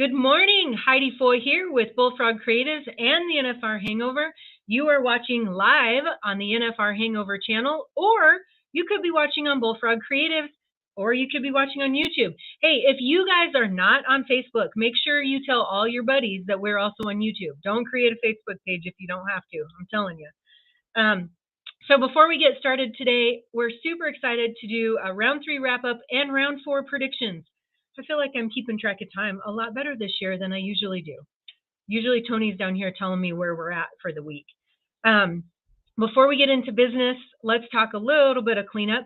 Good morning, Heidi Foy here with Bullfrog Creatives and the NFR Hangover. You are watching live on the NFR Hangover channel, or you could be watching on Bullfrog Creatives, or you could be watching on YouTube. Hey, if you guys are not on Facebook, make sure you tell all your buddies that we're also on YouTube. Don't create a Facebook page if you don't have to, I'm telling you. So before we get started today, we're super excited to do a round 3 wrap-up and round 4 predictions. I feel like I'm keeping track of time a lot better this year than I usually do. Usually Tony's down here telling me where we're at for the week. Before we get into business, let's talk a little bit of cleanup.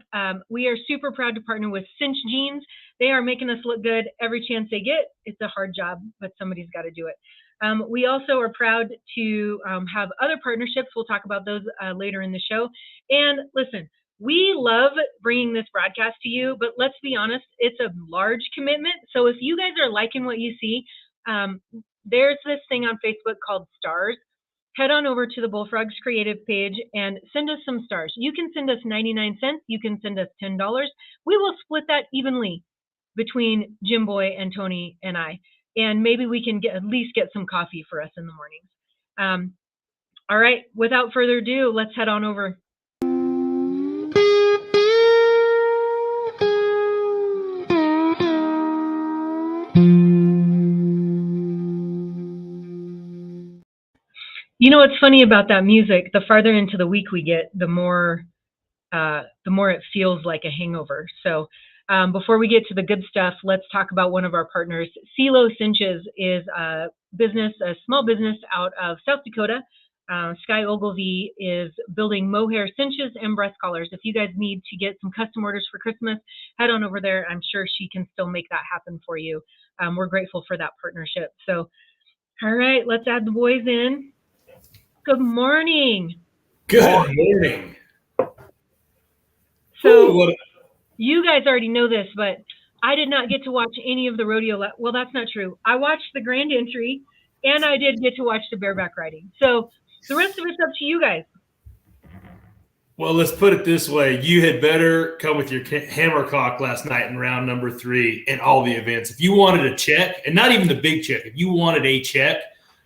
We are super proud to partner with Cinch Jeans. They are making us look good every chance they get. It's a hard job, but somebody's got to do it. We also are proud to have other partnerships. We'll talk about those later in the show. And listen, we love bringing this broadcast to you, but let's be honest, it's a large commitment. So if you guys are liking what you see, there's this thing on Facebook called Stars. Head on over to the Bullfrogs Creative page and send us some stars. You can send us 99 cents. You can send us $10. We will split that evenly between Jim Boy and Tony and I. And maybe we can at least get some coffee for us in the mornings. All right, without further ado, let's head on over. You know what's funny about that music? The farther into the week we get, the more it feels like a hangover. So before we get to the good stuff, let's talk about one of our partners. CeeLo Cinches is a small business out of South Dakota. Sky Ogilvy is building mohair cinches and breast collars. If you guys need to get some custom orders for Christmas, head on over there. I'm sure she can still make that happen for you. We're grateful for that partnership. So, all right, let's add the boys in. Good morning. Good morning. So you guys already know this, but I did not get to watch any of the rodeo. Well, that's not true. I watched the grand entry, and I did get to watch the bareback riding. So the rest of it's up to you guys. Well, let's put it this way. You had better come with your hammercock last night in round number 3 in all the events. If you wanted a check, and not even the big check, if you wanted a check,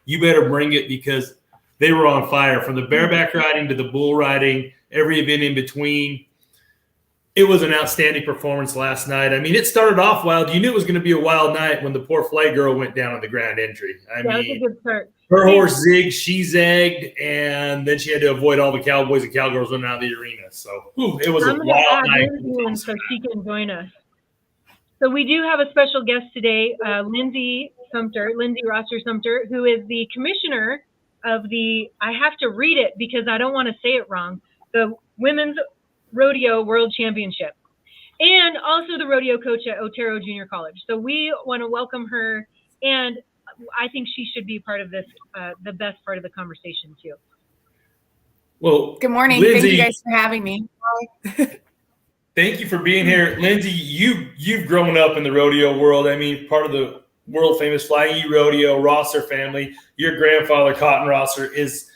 you better bring it because they were on fire. From the bareback riding to the bull riding, every event in between. It was an outstanding performance last night. I mean, it started off wild. You knew it was going to be a wild night when the poor fly girl went down on the grand entry. That was a good start. Her horse zigged, she zagged, and then she had to avoid all the cowboys and cowgirls running out of the arena. So it was a wild night. So she can join us. So we do have a special guest today, Linsay Rossser-Sumpter, who is the commissioner of I have to read it because I don't want to say it wrong, the Women's Rodeo World Championship, and also the rodeo coach at Otero Junior College. So we want to welcome her, and I think she should be part of this, the best part of the conversation too. Well, good morning. Linsay, thank you guys for having me. Thank you for being here. Linsay, you've grown up in the rodeo world. I mean, part of the world famous Flying E Rodeo, Rosser family. Your grandfather, Cotton Rosser, is,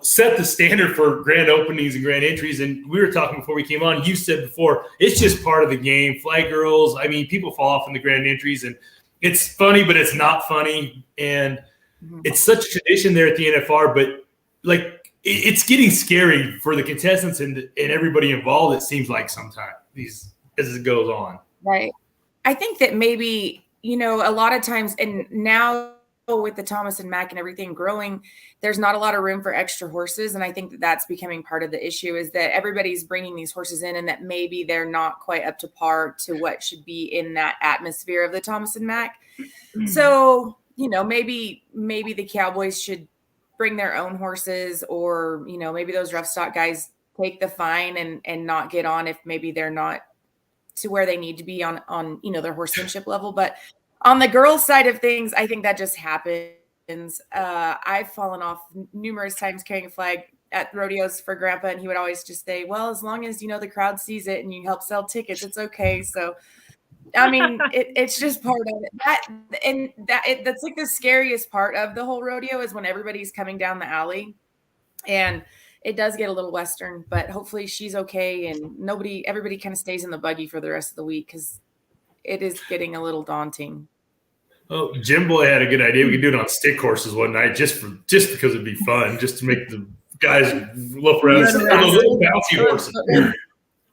set the standard for grand openings and grand entries. And we were talking before we came on, you said before, it's just part of the game. Flag girls, I mean, people fall off in the grand entries, and it's funny, but it's not funny. And it's such a tradition there at the NFR, but it's getting scary for the contestants and everybody involved, it seems like sometimes as it goes on. Right. I think that maybe, a lot of times, and now with the Thomas and Mack and everything growing, there's not a lot of room for extra horses. And I think that that's becoming part of the issue, is that everybody's bringing these horses in and that maybe they're not quite up to par to what should be in that atmosphere of the Thomas and Mack. Mm-hmm. So, maybe the Cowboys should bring their own horses, or, maybe those rough stock guys take the fine and not get on if maybe they're not to where they need to be on their horsemanship level. But on the girls' side of things, I think that just happens. I've fallen off numerous times carrying a flag at rodeos for Grandpa, and he would always just say, well, as long as, the crowd sees it and you help sell tickets, it's okay. So, I mean, it's just part of it. That's like the scariest part of the whole rodeo, is when everybody's coming down the alley, and it does get a little Western, but hopefully she's okay. And everybody kind of stays in the buggy for the rest of the week, because it is getting a little daunting. Oh, Jim Boy had a good idea. We could do it on stick horses one night, just because it'd be fun, just to make the guys look around. The little bouncy horses.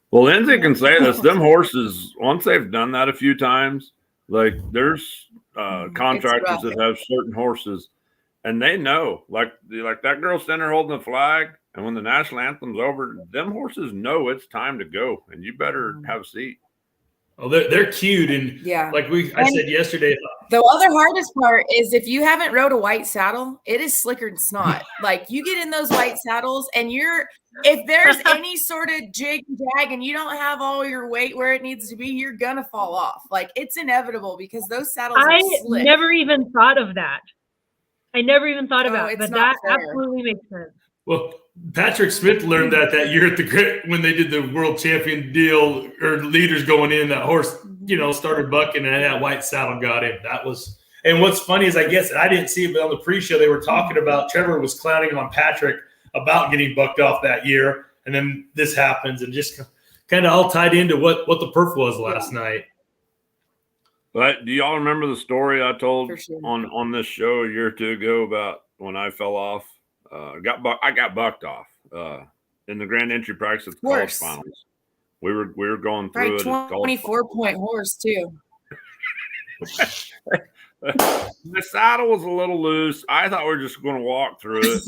Well, Linsay can say this. Them horses, once they've done that a few times, like there's contractors that have certain horses, and they know, like that girl standing there holding the flag, and when the national anthem's over, them horses know it's time to go, and you better have a seat. Oh, they're cute, and like I said yesterday. The other hardest part is if you haven't rode a white saddle, it is slicker than snot. Like you get in those white saddles, and if there's any sort of jig and jag, and you don't have all your weight where it needs to be, you're gonna fall off. Like it's inevitable because those saddles are slick. Never even thought of that. I never even thought about it, but that absolutely makes sense. Well, Patrick Smith learned that year at when they did the world champion deal, or leaders going in, that horse, started bucking, and that white saddle got him. And what's funny is, I guess I didn't see it, but on the pre-show they were talking about Trevor was clowning on Patrick about getting bucked off that year, and then this happens, and just kind of all tied into what the perf was last night. But do y'all remember the story I told on this show a year or two ago about when I fell off? I got bucked off in the grand entry practice at the college finals. We were going through it. 24-point horse too. The saddle was a little loose. I thought we were just going to walk through it.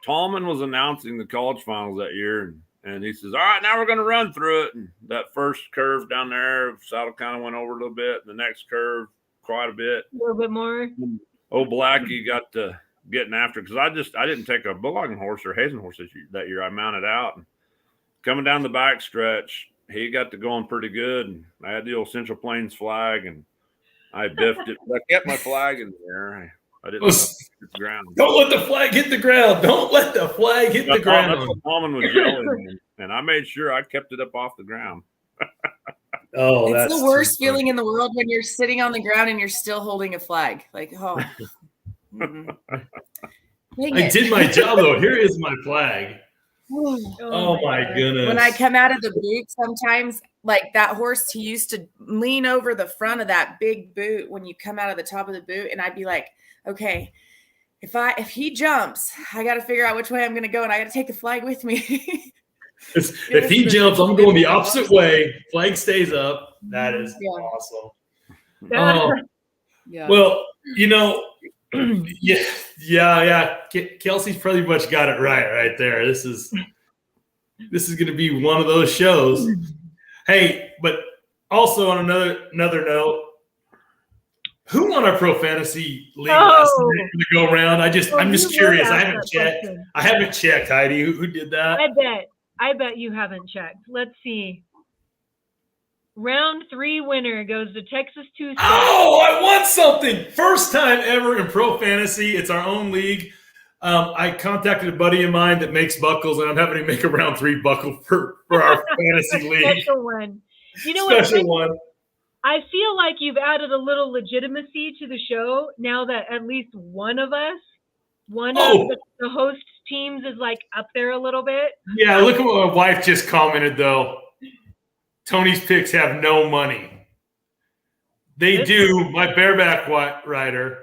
Tallman was announcing the college finals that year, and he says, "All right, now we're going to run through it." And that first curve down there, saddle kind of went over a little bit. The next curve, quite a bit. A little bit more. Oh, Blackie got to getting after it because I didn't take a bulldogging horse or hazing horse that year. I mounted out, and coming down the back stretch, he got to going pretty good. And I had the old Central Plains flag, and I biffed it. I kept my flag in there. I didn't let it hit the ground. Don't let the flag hit the ground. Don't let the flag hit the ground. That's what Tallman was yelling, and I made sure I kept it up off the ground. It's the worst feeling in the world when you're sitting on the ground and you're still holding a flag. Like, I did my job though. Here is my flag. Oh my goodness. When I come out of the boot, sometimes like that horse, he used to lean over the front of that big boot when you come out of the top of the boot, and I'd be like, okay, if he jumps, I got to figure out which way I'm going to go, and I got to take the flag with me. If he jumps, I'm going the opposite way. Flag stays up. That is awesome. Well, yeah. Kelsey's pretty much got it right there. This is going to be one of those shows. Hey, but also on another note, who won our pro fantasy league last night for the go round? I'm just curious. I haven't checked. Heidi, who did that? I bet you haven't checked. Let's see. Round 3 winner goes to Texas Tuesday. Oh, I won something. First time ever in pro fantasy. It's our own league. I contacted a buddy of mine that makes buckles, and I'm having to make a round 3 buckle for our fantasy league. Special one. Special one. I feel like you've added a little legitimacy to the show now that at least one of us, of the host teams is like up there a little bit. Yeah, look at what my wife just commented though. Tony's picks have no money. They do. My bareback rider.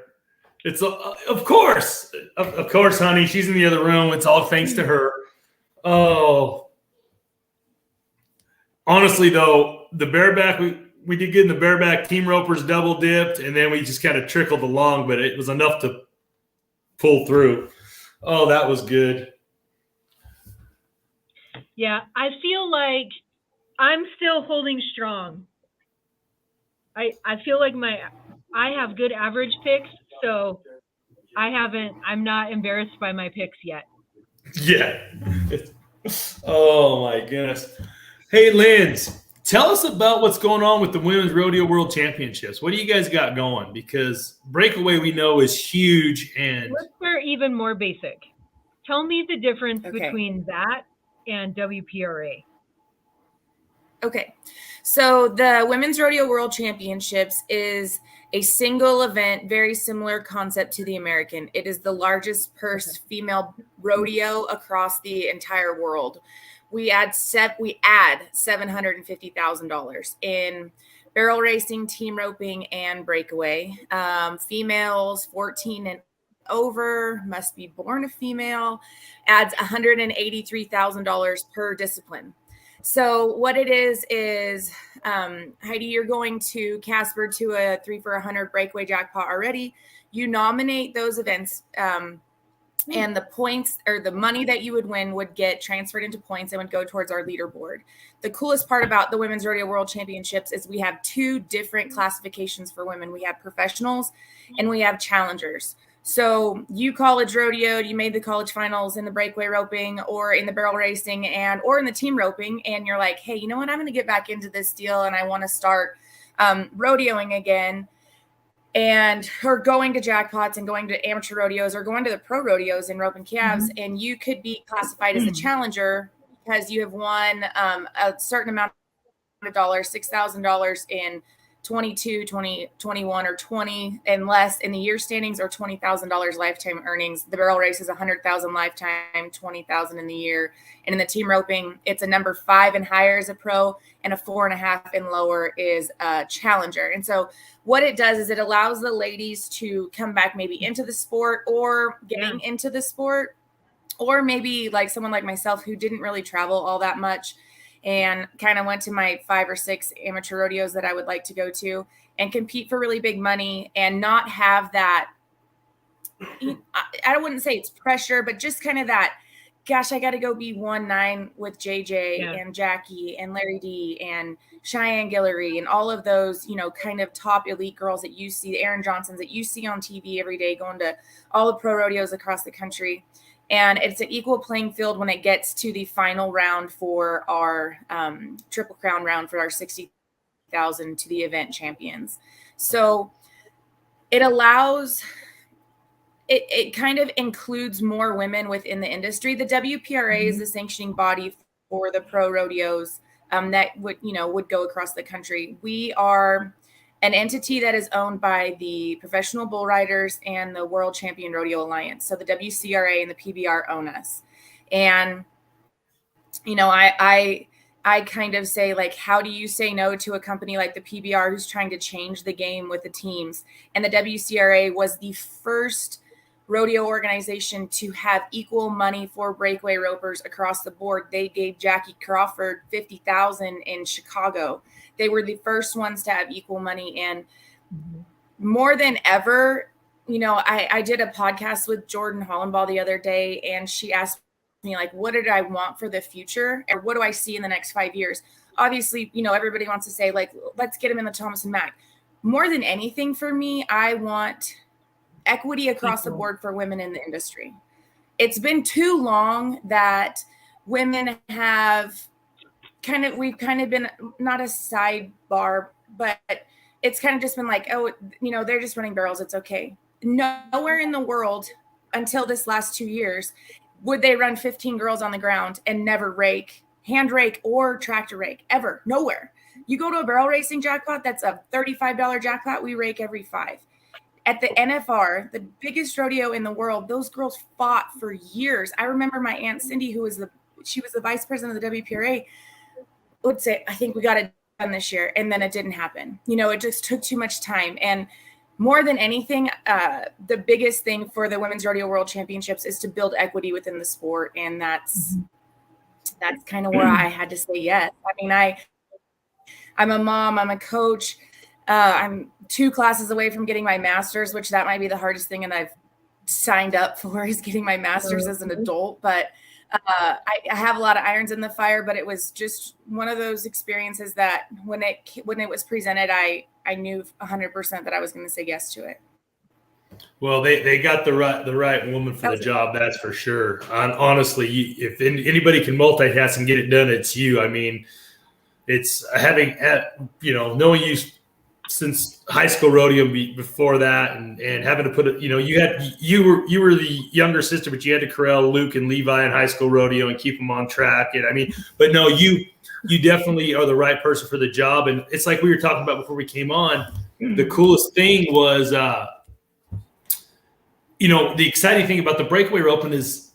It's of course, honey. She's in the other room. It's all thanks to her. Oh, honestly though, the bareback we did get in the bareback. Team ropers double dipped, and then we just kind of trickled along, but it was enough to pull through. Oh, that was good. Yeah, I feel like I'm still holding strong. I feel like I have good average picks, so I'm not embarrassed by my picks yet. Yeah. Oh my goodness. Hey, Linz, tell us about what's going on with the Women's Rodeo World Championships. What do you guys got going? Because breakaway we know is huge, and let's start even more basic. Tell me the difference between that and WPRA. Okay, so the Women's Rodeo World Championships is a single event, very similar concept to the American. It is the largest purse female rodeo across the entire world. We add $750,000 in barrel racing, team roping, and breakaway. Females 14 and over, must be born a female, adds $183,000 per discipline. So what it is Heidi, you're going to Casper to a 3 for $100 breakaway jackpot already. You nominate those events, and the points or the money that you would win would get transferred into points and would go towards our leaderboard. The coolest part about the Women's Rodeo World Championships is we have 2 different classifications for women. We have professionals and we have challengers. So you college rodeo, you made the college finals in the breakaway roping or in the barrel racing or in the team roping. And you're like, hey, you know what? I'm going to get back into this deal and I want to start rodeoing again. And or going to jackpots and going to amateur rodeos or going to the pro rodeos in rope and calves. Mm-hmm. And you could be classified as a challenger because you have won a certain amount of dollars, $6,000 in 22, 20, 21, or 20 and less in the year standings, or $20,000 lifetime earnings. The barrel race is $100,000 lifetime, $20,000 in the year. And in the team roping, it's a number 5 and higher as a pro, and a 4.5 and lower is a challenger. And so what it does is it allows the ladies to come back maybe into the sport or getting into the sport, or maybe like someone like myself who didn't really travel all that much and kind of went to my 5 or 6 amateur rodeos that I would like to go to and compete for really big money and not have that, I wouldn't say it's pressure, but just kind of that, gosh, I got to go be 1-9 with JJ and Jackie and Larry D and Cheyenne Guillory and all of those, kind of top elite girls that you see, the Aaron Johnsons that you see on TV every day, going to all the pro rodeos across the country. And it's an equal playing field when it gets to the final round for our Triple Crown round for our $60,000 to the event champions. So it allows, it kind of includes more women within the industry. The WPRA is the sanctioning body for the pro rodeos that would go across the country. We are an entity that is owned by the Professional Bull Riders and the World Champion Rodeo Alliance. So the WCRA and the PBR own us. And, I kind of say, like, how do you say no to a company like the PBR who's trying to change the game with the teams? And the WCRA was the first rodeo organization to have equal money for breakaway ropers across the board. They gave Jackie Crawford $50,000 in Chicago. They were the first ones to have equal money. And more than ever, I did a podcast with Jordan Hollenbaugh the other day, and she asked me, like, what did I want for the future? Or what do I see in the next 5 years? Obviously, everybody wants to say, like, let's get him in the Thomas and Mack. More than anything for me, I want equity across the board for women in the industry. It's been too long that women have we've kind of been not a sidebar, but it's kind of just been like, oh, they're just running barrels. It's okay. Nowhere in the world until this last 2 years would they run 15 girls on the ground and never hand rake or tractor rake ever. Nowhere. You go to a barrel racing jackpot, that's a $35 jackpot. We rake every 5. At the NFR, the biggest rodeo in the world, those girls fought for years. I remember my Aunt Cindy, who was the vice president of the WPRA, would say, I think we got it done this year. And then it didn't happen. It just took too much time. And more than anything, the biggest thing for the Women's Rodeo World Championships is to build equity within the sport. And that's kind of where I had to say yes. I mean, I'm a mom, I'm a coach. I'm 2 classes away from getting my master's, which that might be the hardest thing. And I've signed up for is getting my master's as an adult, but I have a lot of irons in the fire, but it was just one of those experiences that when it was presented, I knew 100% that I was going to say yes to it. Well, they got the right woman for the job. That's for sure. Honestly, if anybody can multitask and get it done, it's you. I mean, it's having, knowing you since high school rodeo before that, and having to put it, you were the younger sister, but you had to corral Luke and Levi in high school rodeo and keep them on track. And I mean, but no, you definitely are the right person for the job. And it's like we were talking about before we came on. The coolest thing was, the exciting thing about the breakaway roping is,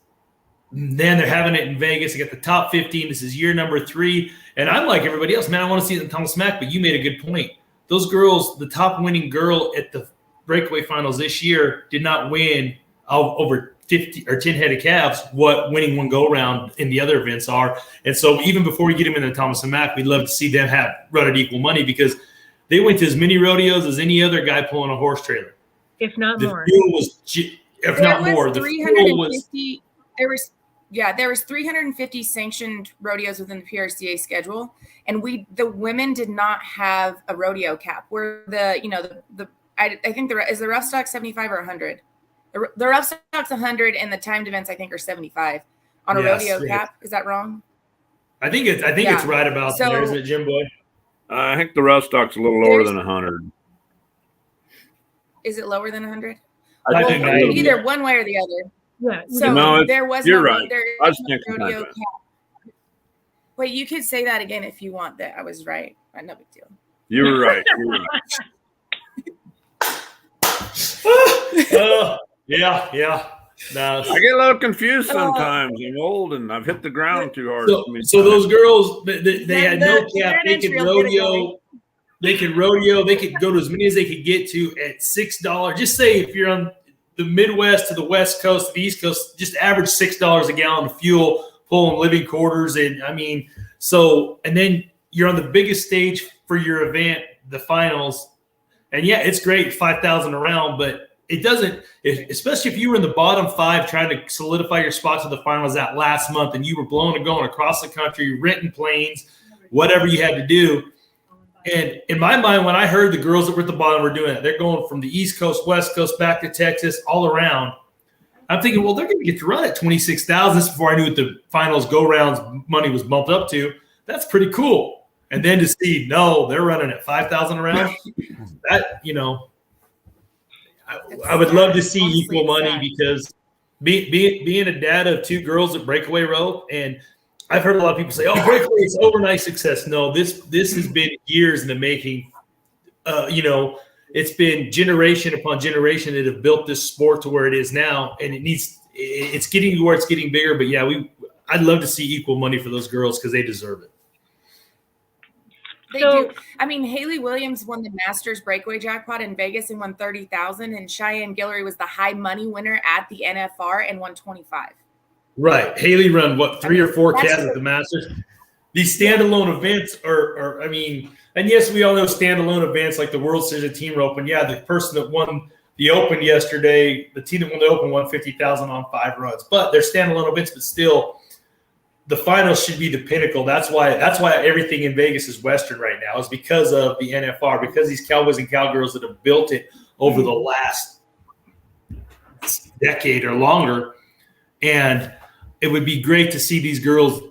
then they're having it in Vegas. They got the top 15. This is year number 3. And I'm like everybody else, man, I want to see it in Thomas Mack, but you made a good point. those girls, the top winning girl at the breakaway finals this year did not win over 50 or 10 head of calves what winning one go round in the other events are. And so even before we get them in the Thomas and Mack, we'd love to see them run at equal money, because they went to as many rodeos as any other guy pulling a horse trailer. If not more. The fuel was, if not more, the fuel was. There was 350 sanctioned rodeos within the PRCA schedule, and the women did not have a rodeo cap. Where I think is the rough stock 75 or 100. The rough stock's 100, and the timed events I think are 75 on a rodeo cap. Is that wrong? I think it's right about there, isn't it, Jim Boy? I think the rough stock's a little lower than 100. Is it lower than 100? Either one way or the other. Yeah. So no, there was you're no right. I was rodeo cap. Wait, you could say that again if you want. That I was right. No big deal. You were right. Yeah. No. I get a little confused sometimes. I'm old and I've hit the ground too hard. So those girls, they had no cap. They could rodeo. They could go to as many as they could get to at $6. Just say if you're on the Midwest to the West Coast, to the East Coast, just average $6 a gallon of fuel, pulling living quarters. And and then you're on the biggest stage for your event, the finals. And yeah, it's great, 5,000 around, but it doesn't, especially if you were in the bottom 5 trying to solidify your spot to the finals that last month and you were blowing and going across the country, renting planes, whatever you had to do. And in my mind, when I heard the girls that were at the bottom were doing it, they're going from the East Coast, West Coast, back to Texas, all around. I'm thinking, well, they're going to get to run at 26,000. This is before I knew what the finals go-rounds money was bumped up to. That's pretty cool. And then to see, no, they're running at 5,000 around. That, I would love to see equal money, because being a dad of 2 girls at breakaway rope, and I've heard a lot of people say, "Oh, breakaway is overnight success." No, this has been years in the making. It's been generation upon generation that have built this sport to where it is now, and it's getting to where it's getting bigger. But yeah, I'd love to see equal money for those girls because they deserve it. They do. I mean, Haley Williams won the Masters breakaway jackpot in Vegas and won $30,000, and Cheyenne Guillory was the high money winner at the NFR and won $25,000. Right. Haley run 3 or 4 calves at the Masters. These standalone events are, and yes, we all know standalone events like the World Series of Team Rope. And yeah, the person that won the Open yesterday, the team that won the Open won $50,000 on 5 runs. But they're standalone events, but still, the finals should be the pinnacle. That's why everything in Vegas is Western right now, is because of the NFR, because these cowboys and cowgirls that have built it over the last decade or longer. And it would be great to see these girls,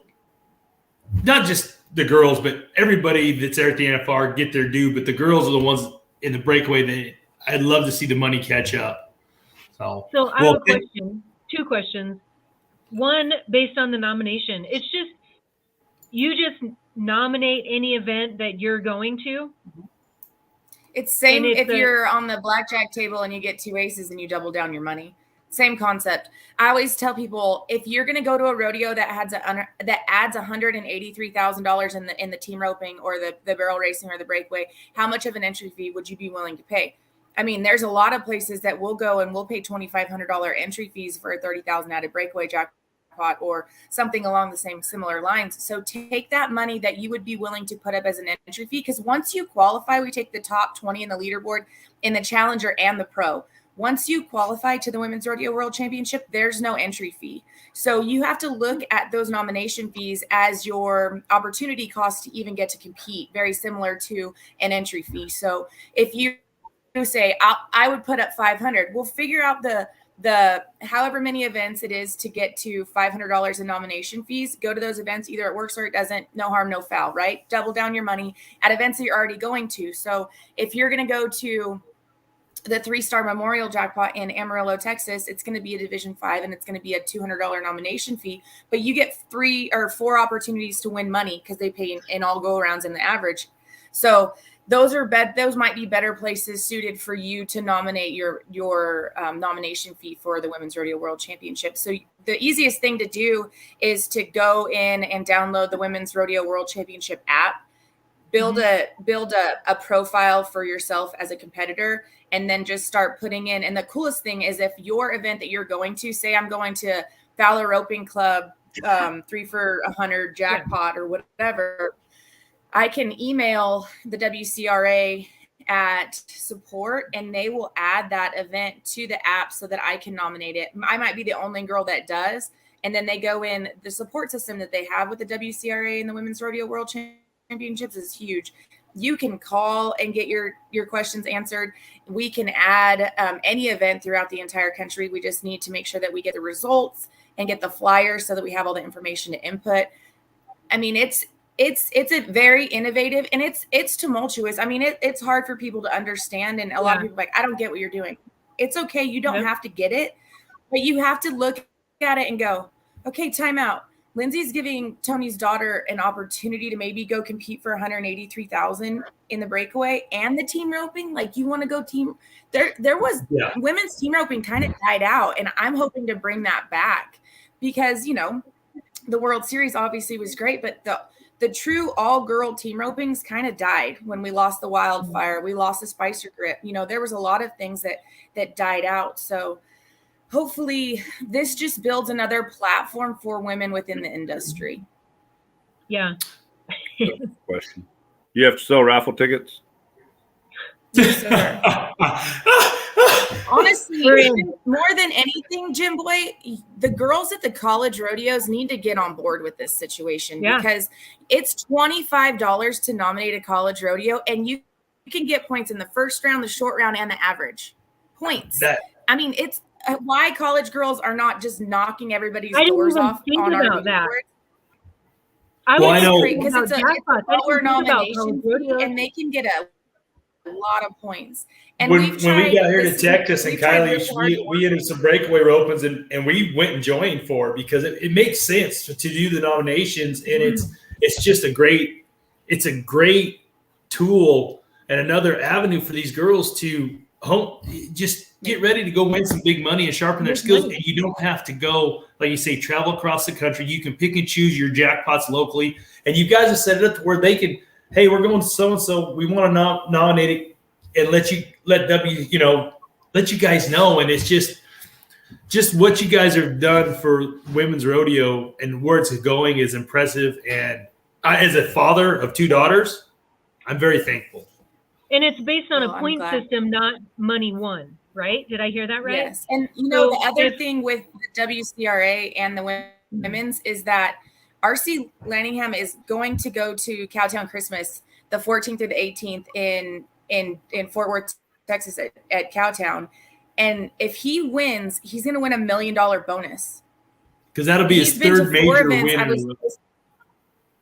not just the girls, but everybody that's there at the NFR get their due. But the girls are the ones in the breakaway that I'd love to see the money catch up. So I have a question, 2 questions. One, based on the nomination, it's just, you just nominate any event that you're going to. It's same if you're on the blackjack table and you get 2 aces and you double down your money. Same concept. I always tell people, if you're going to go to a rodeo that adds $183,000 in the team roping or the barrel racing or the breakaway, how much of an entry fee would you be willing to pay? I mean, there's a lot of places that will go and we'll pay $2,500 entry fees for a $30,000 added breakaway jackpot or something along the similar lines. So take that money that you would be willing to put up as an entry fee, because once you qualify, we take the top 20 in the leaderboard in the Challenger and the Pro. Once you qualify to the Women's Rodeo World Championship, there's no entry fee. So you have to look at those nomination fees as your opportunity cost to even get to compete, very similar to an entry fee. So if you say, I would put up $500, we'll figure out the however many events it is to get to $500 in nomination fees. Go to those events. Either it works or it doesn't. No harm, no foul, right? Double down your money at events that you're already going to. So if you're going to go to the 3-star Memorial Jackpot in Amarillo, Texas, it's going to be a Division 5 and it's going to be a $200 nomination fee, but you get 3 or 4 opportunities to win money because they pay in all go-arounds in the average. So those might be better places suited for you to nominate your nomination fee for the Women's Rodeo World Championship. So the easiest thing to do is to go in and download the Women's Rodeo World Championship app, build a profile for yourself as a competitor, and then just start putting in. And the coolest thing is, if your event that you're going to, say I'm going to Fowler Roping Club, 3 for $100 jackpot or whatever, I can email the WCRA at support, and they will add that event to the app so that I can nominate it. I might be the only girl that does. And then they go in the support system that they have with the WCRA and the Women's Rodeo World Championships is huge. You can call and get your questions answered. We can add any event throughout the entire country. We just need to make sure that we get the results and get the flyers so that we have all the information to input. I mean, it's a very innovative, and it's tumultuous. I mean, it's hard for people to understand. And a lot of people are like, I don't get what you're doing. It's okay. You don't have to get it, but you have to look at it and go, okay, time out. Linsay's giving Tony's daughter an opportunity to maybe go compete for $183,000 in the breakaway and the team roping. Like, you want to go team? There was women's team roping kind of died out, and I'm hoping to bring that back because, you know, the World Series obviously was great, but the true all-girl team ropings kind of died when we lost the Wildfire. We lost the Spicer Grip. You know, there was a lot of things that died out. So hopefully this just builds another platform for women within the industry. Yeah. Question. You have to sell raffle tickets? Yes, sir. Honestly, more than anything, Jim Boy, the girls at the college rodeos need to get on board with this situation because it's $25 to nominate a college rodeo, and you can get points in the first round, the short round, and the average points. I mean, it's why college girls are not just knocking everybody's doors off on our boards. I know because it's a lower nomination fee, and they can get a lot of points. And when we got here to Texas, and Kylie, we entered some breakaway ropings, and we went and joined for it because it makes sense to do the nominations, and it's just a great tool and another avenue for these girls to just get ready to go win some big money and sharpen their skills. And you don't have to go, like you say, travel across the country. You can pick and choose your jackpots locally, and you guys have set it up to where they can, hey, we're going to so-and-so. We want to nominate it and let you guys know. And it's just what you guys have done for women's rodeo and where it's going is impressive. And as a father of 2 daughters, I'm very thankful. And it's based on a point system, not money won, right? Did I hear that right? Yes. And, you know, the other thing with the WCRA and the women's is that RC Lanningham is going to go to Cowtown Christmas the 14th through the 18th in Fort Worth, Texas at Cowtown. And if he wins, he's going to win $1 million bonus. Because that'll be his third major win.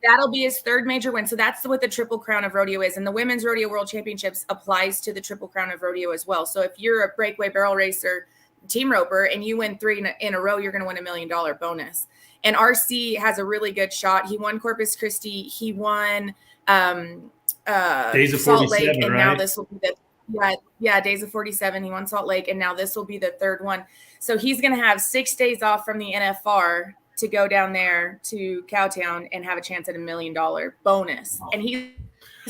That'll be his third major win. So that's what the Triple Crown of Rodeo is. And the Women's Rodeo World Championships applies to the Triple Crown of Rodeo as well. So if you're a breakaway barrel racer team roper and you win 3 in a row, you're going to win $1 million bonus. And RC has a really good shot. He won Corpus Christi. He won Days of Salt 47, Lake. And right? now this will be the Days of 47. He won Salt Lake. And now this will be the third one. So he's going to have 6 days off from the NFR to go down there to Cowtown and have a chance at $1 million bonus. And he's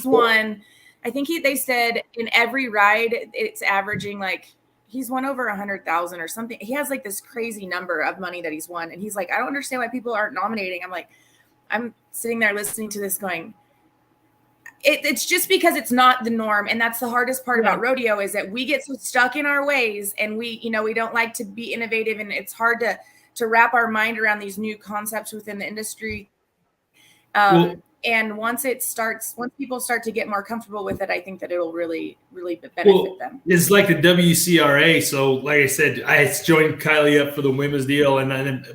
won, I think they said in every ride, it's averaging like, he's won over 100,000 or something. He has like this crazy number of money that he's won. And he's like, I don't understand why people aren't nominating. I'm like, I'm sitting there listening to this going, it's just because it's not the norm. And that's the hardest part about rodeo is that we get so stuck in our ways and we don't like to be innovative, and it's hard to wrap our mind around these new concepts within the industry. And once people start to get more comfortable with it, I think that it'll really, really benefit them. It's like the WCRA. So like I said, I joined Kylie up for the women's deal.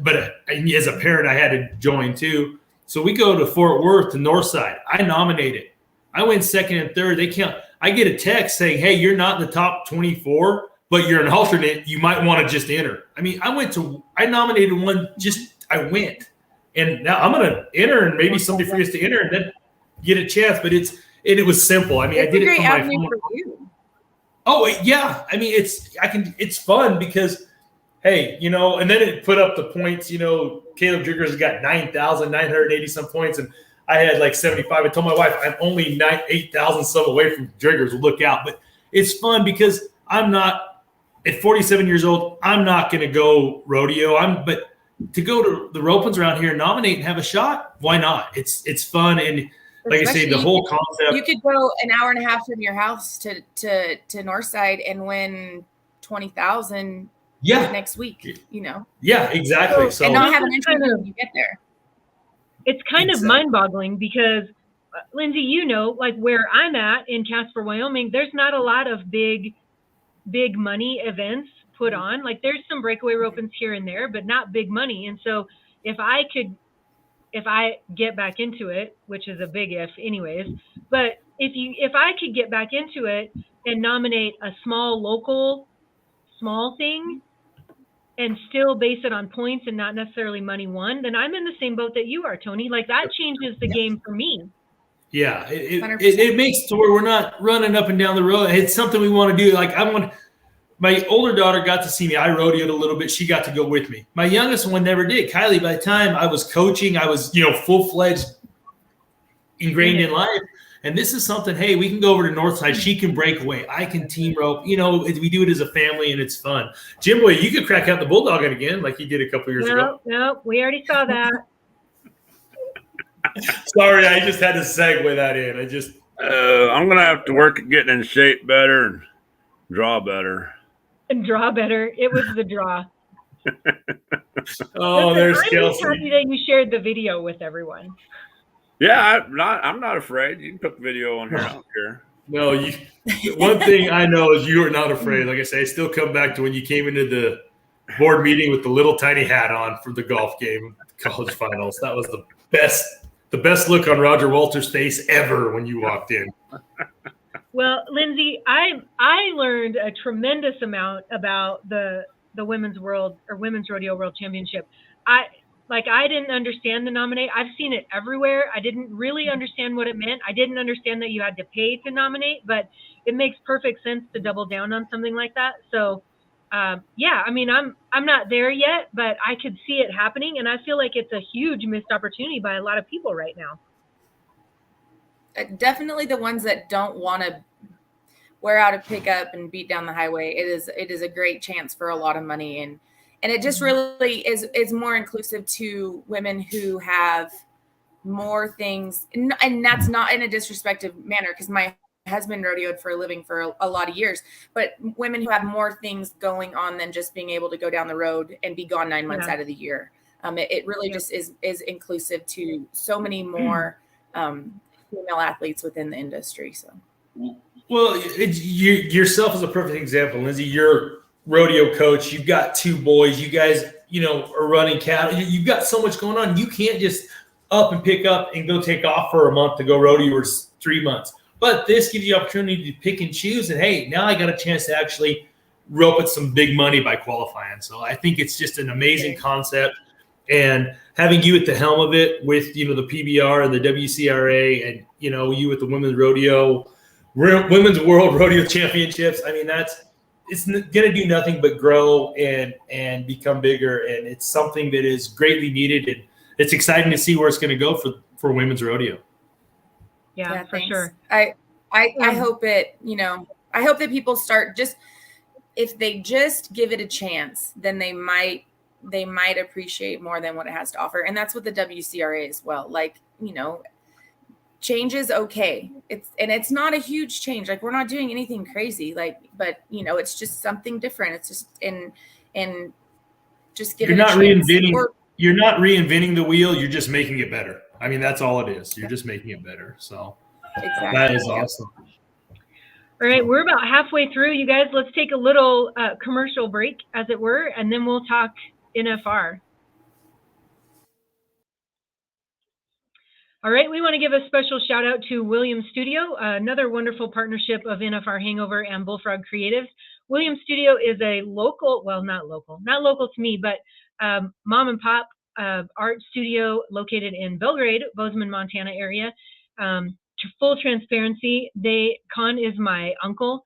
But as a parent, I had to join too. So we go to Fort Worth to Northside. I nominated. I went second and third. I get a text saying, hey, you're not in the top 24, but you're an alternate. You might want to just enter. I mean, I nominated one, I went. And now I'm going to enter, and maybe somebody forgets to enter and then get a chance. But it was simple. I mean, I did it from my phone. For you. Oh, yeah. I mean, it's fun because, hey, and then it put up the points. Caleb Driggers got 9,980 some points. And I had like 75. I told my wife I'm only 8,000 some away from triggers. Look out. But it's fun because I'm not at 47 years old. I'm not going to go rodeo. But to go to the ropings around here, nominate and have a shot. Why not? It's fun. And like I say, the whole concept. You could go an hour and a half from your house to Northside and win 20,000 next week, you know? Yeah, exactly. So and not have an interest when you get there. It's kind of mind-boggling because, Linsay, you know, like where I'm at in Casper, Wyoming, there's not a lot of big money events put on. Like there's some breakaway ropings here and there, but not big money. And so if I get back into it, which is a big if anyways, but if I could get back into it and nominate a small thing and still base it on points and not necessarily money won, then I'm in the same boat that you are, Tony. Like that changes the game for me. Yeah, it makes to where we're not running up and down the road. It's something we want to do. Like my older daughter got to see me. I rodeoed a little bit. She got to go with me. My youngest one never did. Kylie, by the time I was coaching, I was, full-fledged ingrained in life. And this is something, hey, we can go over to Northside. She can break away. I can team rope. We do it as a family, and it's fun. Jim Boy, you could crack out the bulldog again like you did a couple years ago. No, we already saw that. Sorry, I just had to segue that in. I'm going to have to work at getting in shape better and draw better. And draw better. It was the draw. Oh, there's Kelsey. I'm happy that you shared the video with everyone. Yeah, I'm not afraid. You can put the video on here. I don't care. No, one thing I know is you are not afraid. Like I say, I still come back to when you came into the board meeting with the little tiny hat on for the golf game, college finals. That was the best look on Roger Walters' face ever when you walked in. Well, Linsay, I learned a tremendous amount about the women's rodeo world championship. I didn't understand the nominate. I've seen it everywhere. I didn't really understand what it meant. I didn't understand that you had to pay to nominate, but it makes perfect sense to double down on something like that. So, I'm not there yet, but I could see it happening, and I feel like it's a huge missed opportunity by a lot of people right now. Definitely the ones that don't want to wear out a pickup and beat down the highway. It is a great chance for a lot of money, and it just really is more inclusive to women who have more things, and that's not in a disrespectful manner because my husband rodeoed for a living for a lot of years, but women who have more things going on than just being able to go down the road and be gone 9 months out of the year. It really just is inclusive to so many more female athletes within the industry. So, well, yourself is a perfect example, Linsay. You're rodeo coach. You've got 2 boys. You guys, are running cattle. You've got so much going on. You can't just up and pick up and go take off for a month to go rodeo or 3 months. But this gives you the opportunity to pick and choose. And hey, now I got a chance to actually rope at some big money by qualifying. So I think it's just an amazing concept. And having you at the helm of it with, the PBR and the WCRA and, you with the Women's World Rodeo Championships. I mean, it's going to do nothing but grow and become bigger. And it's something that is greatly needed. And it's exciting to see where it's going to go for women's rodeo. Yeah, for sure. I hope it, I hope that people start if they just give it a chance, then they might appreciate more than what it has to offer. And that's what the WCRA as well. Like, change is okay. It's not a huge change. Like we're not doing anything crazy, but it's just something different. It's just and just give it a chance. You're not reinventing the wheel. You're just making it better. I mean, that's all it is. You're just making it better. So exactly. That is awesome. All right, we're about halfway through, you guys. Let's take a little commercial break, as it were, and then we'll talk NFR. All right, we want to give a special shout out to Williams Studio, another wonderful partnership of NFR Hangover and Bullfrog Creatives. Williams Studio is a not local to me, but mom and pop art studio located in Belgrade, Bozeman, Montana area. Full transparency, Con is my uncle,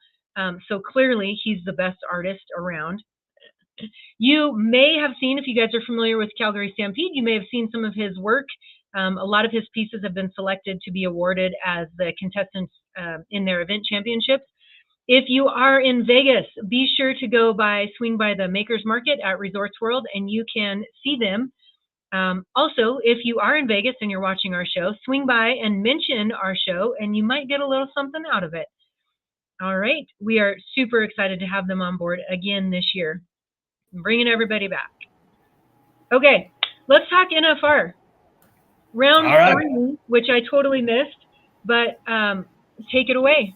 so clearly he's the best artist around. You may have seen, if you guys are familiar with Calgary Stampede, you may have seen some of his work A lot of his pieces have been selected to be awarded as the contestants in their event championships. If you are in Vegas, be sure to swing by the Makers Market at Resorts World, and you can see them. Also, if you are in Vegas and you're watching our show, swing by and mention our show, and you might get a little something out of it. All right. We are super excited to have them on board again this year. I'm bringing everybody back. Okay, let's talk NFR. Round 3, which I totally missed, but take it away.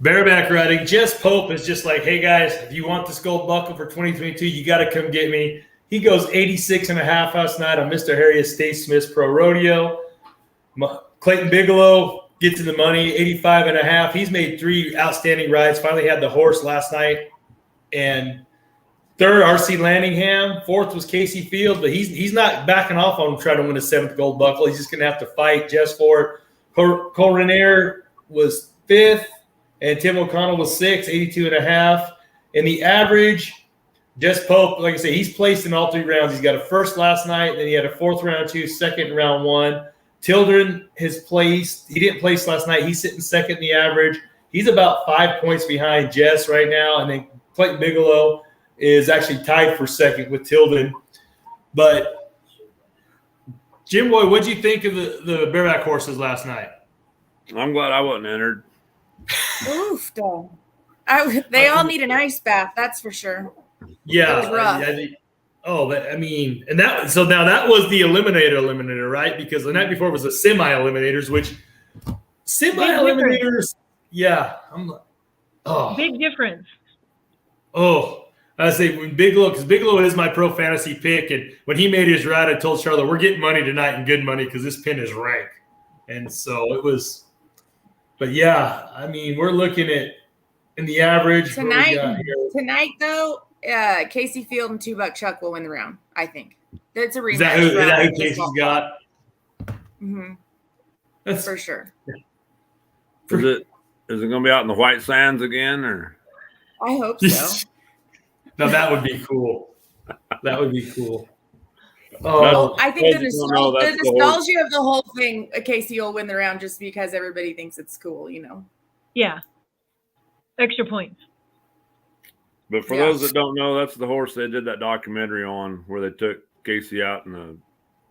Bareback riding. Jess Pope is just like, hey, guys, if you want this gold buckle for 2022, you got to come get me. He goes 86.5 last night on Mr. Harriet State Smith's Pro Rodeo. Clayton Bigelow gets in the money, 85.5. He's made 3 outstanding rides. Finally had the horse last night. And third, R.C. Landingham. Fourth was Casey Field, but he's not backing off on trying to win a 7th gold buckle. He's just going to have to fight Jess for it. Cole Renier was 5th, and Tim O'Connell was 6th, 82.5. And the average, Jess Pope, like I say, he's placed in all 3 rounds. He's got a 1st last night, then he had a 4th round 2, 2nd in round 1. Tildren has placed. He didn't place last night. He's sitting 2nd in the average. He's about 5 points behind Jess right now, and then Clayton Bigelow is actually tied for 2nd with Tilden. But Jim Boy, what did you think of the bareback horses last night? I'm glad I wasn't entered. Oof, though. They all need an ice bath, that's for sure. Yeah. It was rough. And that was the eliminator, right? Because the night before was the semi-eliminators, which semi-eliminators, yeah. Big difference. I say when Bigelow, because Bigelow is my pro fantasy pick, and when he made his ride, I told Charlotte, we're getting money tonight and good money because this pin is rank. And so it was, but yeah, I mean, we're looking at in the average. Tonight though, Casey Field and 2 Buck Chuck will win the round, I think. That's a rematch. Is that who Casey's got? Mm-hmm. That's for sure. Is it going to be out in the White Sands again, or? I hope so. No, that would be cool. That would be cool. I think the nostalgia of the whole thing, Casey will win the round just because everybody thinks it's cool, you know. Yeah. Extra points. But for those that don't know, that's the horse they did that documentary on where they took Casey out in the,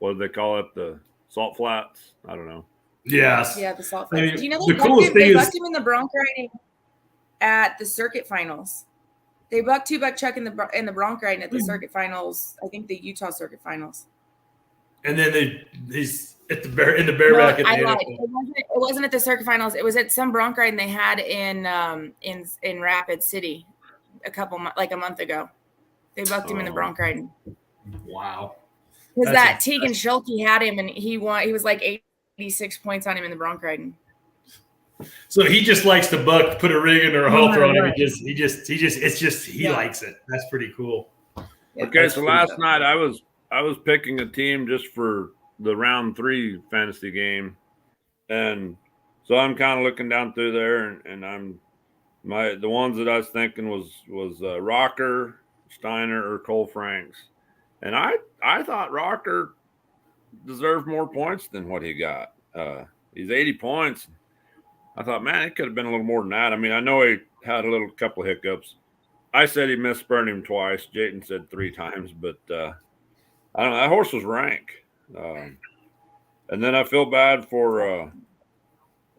what do they call it, the Salt Flats? I don't know. Yes. Yeah, the Salt Flats. Do you know they bucked him in the bronc riding at the circuit finals? They bucked 2 Buck Chuck in the bronc riding at the circuit finals. I think the Utah circuit finals. And then he's at the bareback. No, I lied. It wasn't at the circuit finals. It was at some bronc riding they had in Rapid City a month ago. They bucked him in the bronc riding. Wow. Because that Tegan Schulte had him and he won. He was like 86 points on him in the bronc riding. So he just likes to buck, put a rig and or a halter on him. He likes it. That's pretty cool. Okay, so last night I was picking a team just for the round 3 fantasy game, and so I'm kind of looking down through there, and the ones that I was thinking was Rocker, Steiner, or Cole Franks, and I thought Rocker deserved more points than what he got. He's 80 points. I thought, man, it could have been a little more than that. I mean, I know he had a couple of hiccups. I said he missed spurring him twice. Jayton said 3 times, but I don't know. That horse was rank. And then I feel bad for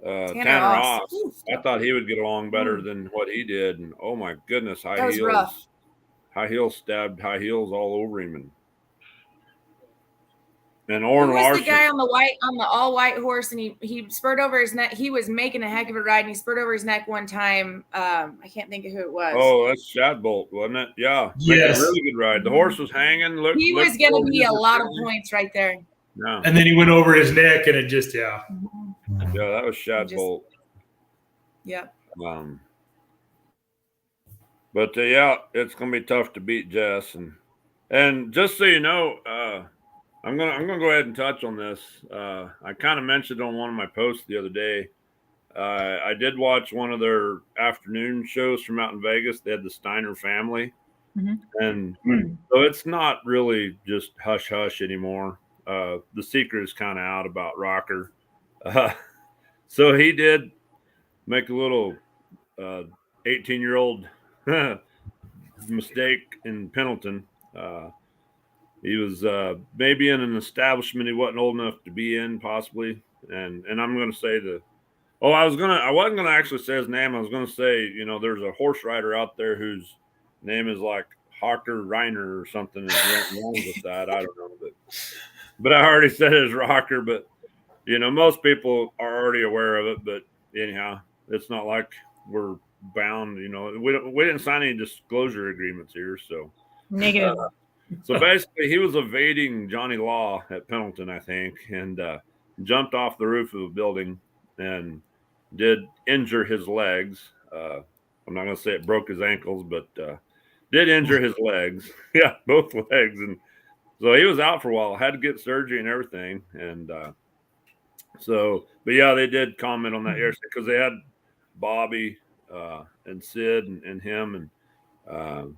Tanner Ross. I thought he would get along better than what he did. And oh my goodness, high heels stabbed high heels all over him. And Orrin Larson. The guy on the all white horse, and he spurred over his neck. He was making a heck of a ride, and he spurred over his neck one time. I can't think of who it was. Oh, that's Shadbolt, wasn't it? Yeah. Yes. A really good ride. The horse was hanging. He was going to be a lot of points right there. Yeah. And then he went over his neck, and it just Yeah, that was Shadbolt. Yep. But it's going to be tough to beat Jess, and just so you know, I'm gonna go ahead and touch on this. I kind of mentioned on one of my posts the other day. I did watch one of their afternoon shows from out in Vegas. They had the Steiner family, and so it's not really just hush hush anymore. the secret is kind of out about Rocker. So he did make a little 18-year-old mistake in Pendleton. He was maybe in an establishment he wasn't old enough to be in, possibly. And I'm going to say I wasn't gonna actually say his name. I was gonna say, there's a horse rider out there whose name is like Hawker Reiner or something. Wrong with that, I don't know, but I already said it as Rocker. But most people are already aware of it. But anyhow, it's not like we're bound. We didn't sign any disclosure agreements here, so Negative. So basically, he was evading Johnny Law at Pendleton, I think, and jumped off the roof of a building and did injure his legs. I'm not going to say it broke his ankles, but did injure his legs. Yeah, both legs. And so he was out for a while, had to get surgery and everything. And but yeah, they did comment on that yesterday because they had Bobby and Sid and him. And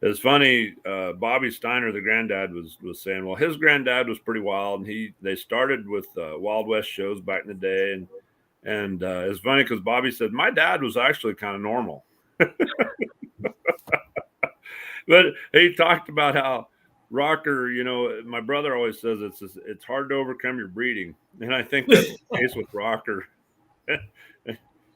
it's funny, Bobby Steiner, the granddad, was saying, well, his granddad was pretty wild. And they started with Wild West shows back in the day. And it's funny because Bobby said, my dad was actually kind of normal. But he talked about how Rocker, my brother always says it's hard to overcome your breeding. And I think that's the case with Rocker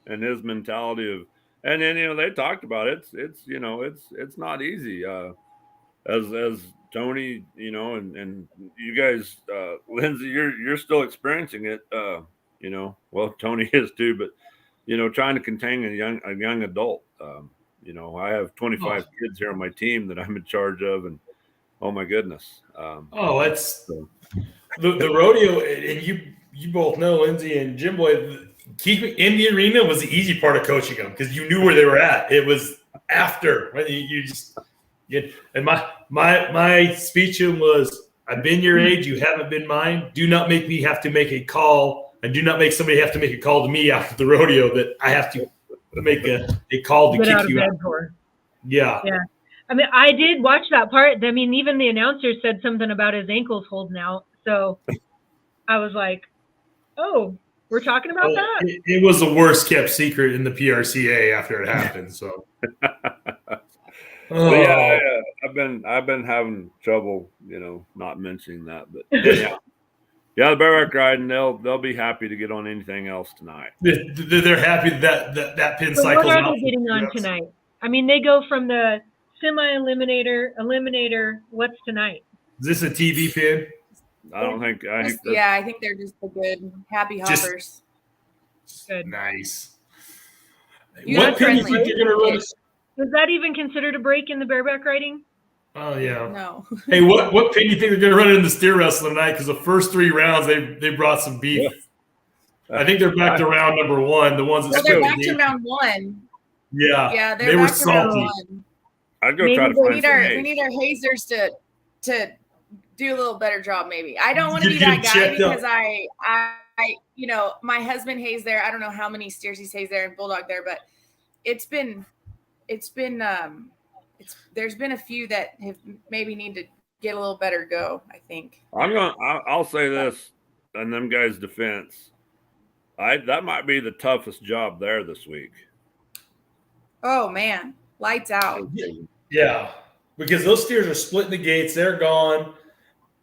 and his mentality of, and then, they talked about it. It's not easy. As Tony, and you guys, Linsay, you're still experiencing it. Well, Tony is too, but trying to contain a young adult. I have 25 kids here on my team that I'm in charge of, and oh my goodness. It's the rodeo, and you both know, Linsay and Jim Boy, keeping in the arena was the easy part of coaching them because you knew where they were at. It was after when you just and my speech to him was, I've been your age, you haven't been mine. Do not make me have to make a call, and do not make somebody have to make a call to me after the rodeo that I have to make a call to kick you out. For. Yeah. I mean, I did watch that part. I mean, even the announcer said something about his ankles holding out. So I was like, oh, we're talking about that? It was the worst kept secret in the PRCA after it happened. So, yeah, I've been having trouble, not mentioning that. But yeah, the bareback riding, they'll be happy to get on anything else tonight. They're happy that pin so cycle's what are out. they getting on tonight? I mean, they go from the eliminator. What's tonight? Is this a TV pin? I don't think. I think they're just the good happy hoppers. Good. Nice. What pin do you think they're going to run? Is that even considered a break in the bareback riding? Oh yeah. No. Hey, what pin do you think they're going to run in the steer wrestling tonight? Because the first 3 rounds they brought some beef. Yeah. I think they're back to round number 1. The ones that they're back to round 1. Yeah, they were salty. I'd go try to find we need our hazers to do a little better job. Maybe I don't want to be that guy because I my husband hays there. I don't know how many steers he hays there and bulldog there, but there's been a few that have maybe need to get a little better go. I think I'll say this in them guys' defense. That might be the toughest job there this week. Oh man, lights out. Yeah, because those steers are splitting the gates. They're gone.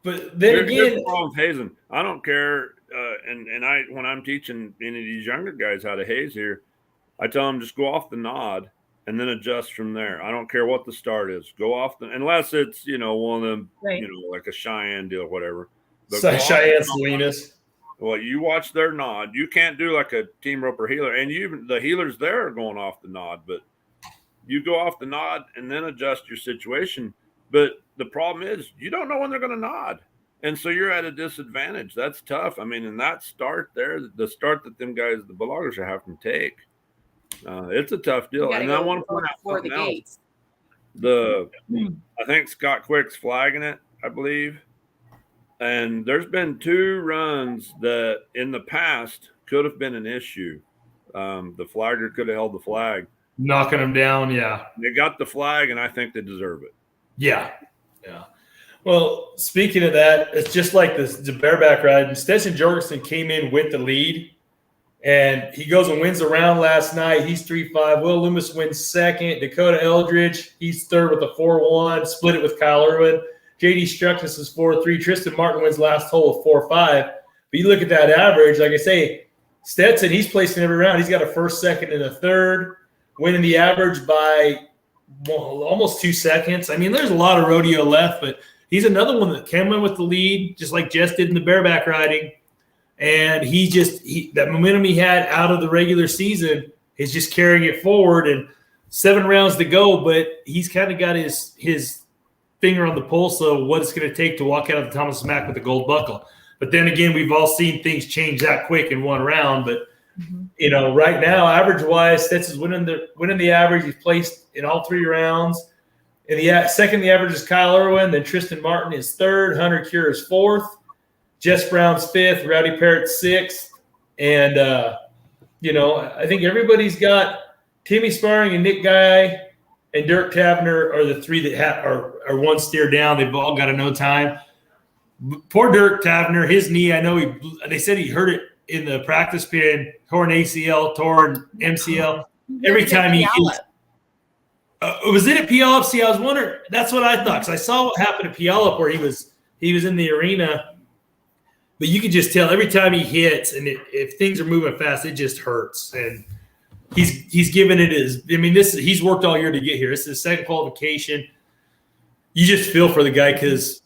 But then again, hazing. I don't care. And when I'm teaching any of these younger guys how to haze here, I tell them just go off the nod and then adjust from there. I don't care what the start is. Go off unless it's one of them, right. Like a Cheyenne deal or whatever. But Cheyenne Salinas. Well, you watch their nod. You can't do like a team roper healer, and the healers there are going off the nod, but you go off the nod and then adjust your situation. But the problem is you don't know when they're going to nod. And so you're at a disadvantage. That's tough. I mean, in that start there, the start that them guys, the bloggers are having to take, it's a tough deal. And I want to point out something else. I think Scott Quick's flagging it, I believe. And there's been 2 runs that in the past could have been an issue. The flagger could have held the flag. Knocking them down, yeah. They got the flag, and I think they deserve it. Yeah. Well, speaking of that, it's just like the bareback ride. And Stetson Jorgensen came in with the lead, and he goes and wins the round last night. He's 3-5. Will Loomis wins second. Dakota Eldridge, he's third with a 4-1. Split it with Kyle Irwin. J.D. Struckness is 4-3. Tristan Martin wins last hole with 4-5. But you look at that average, like I say, Stetson, he's placing every round. He's got a first, second, and a third, winning the average by almost 2 seconds. I mean, there's a lot of rodeo left, but he's another one that came in with the lead, just like Jess did in the bareback riding. And that momentum he had out of the regular season is just carrying it forward. And 7 rounds to go, but he's kind of got his finger on the pulse of what it's going to take to walk out of the Thomas Mack with the gold buckle. But then again, we've all seen things change that quick in one round. But right now, average-wise, Stetson's winning the average. He's placed in all 3 rounds. In the second, the average is Kyle Irwin. Then Tristan Martin is third. Hunter Cure is fourth. Jess Brown's fifth. Rowdy Parrott sixth. And, I think everybody's got Timmy Sparring and Nick Guy and Dirk Tavener are the 3 that are 1 steer down. They've all got a no time. Poor Dirk Tavener, his knee, I know they said he hurt it in the practice pin, torn ACL, torn MCL. Every time he hits. Was it at Puyallup? See, I was wondering. That's what I thought, because I saw what happened at Puyallup where he was in the arena. But you could just tell every time he hits, and if things are moving fast, it just hurts. And he's given it he's worked all year to get here. This is his second qualification. You just feel for the guy because,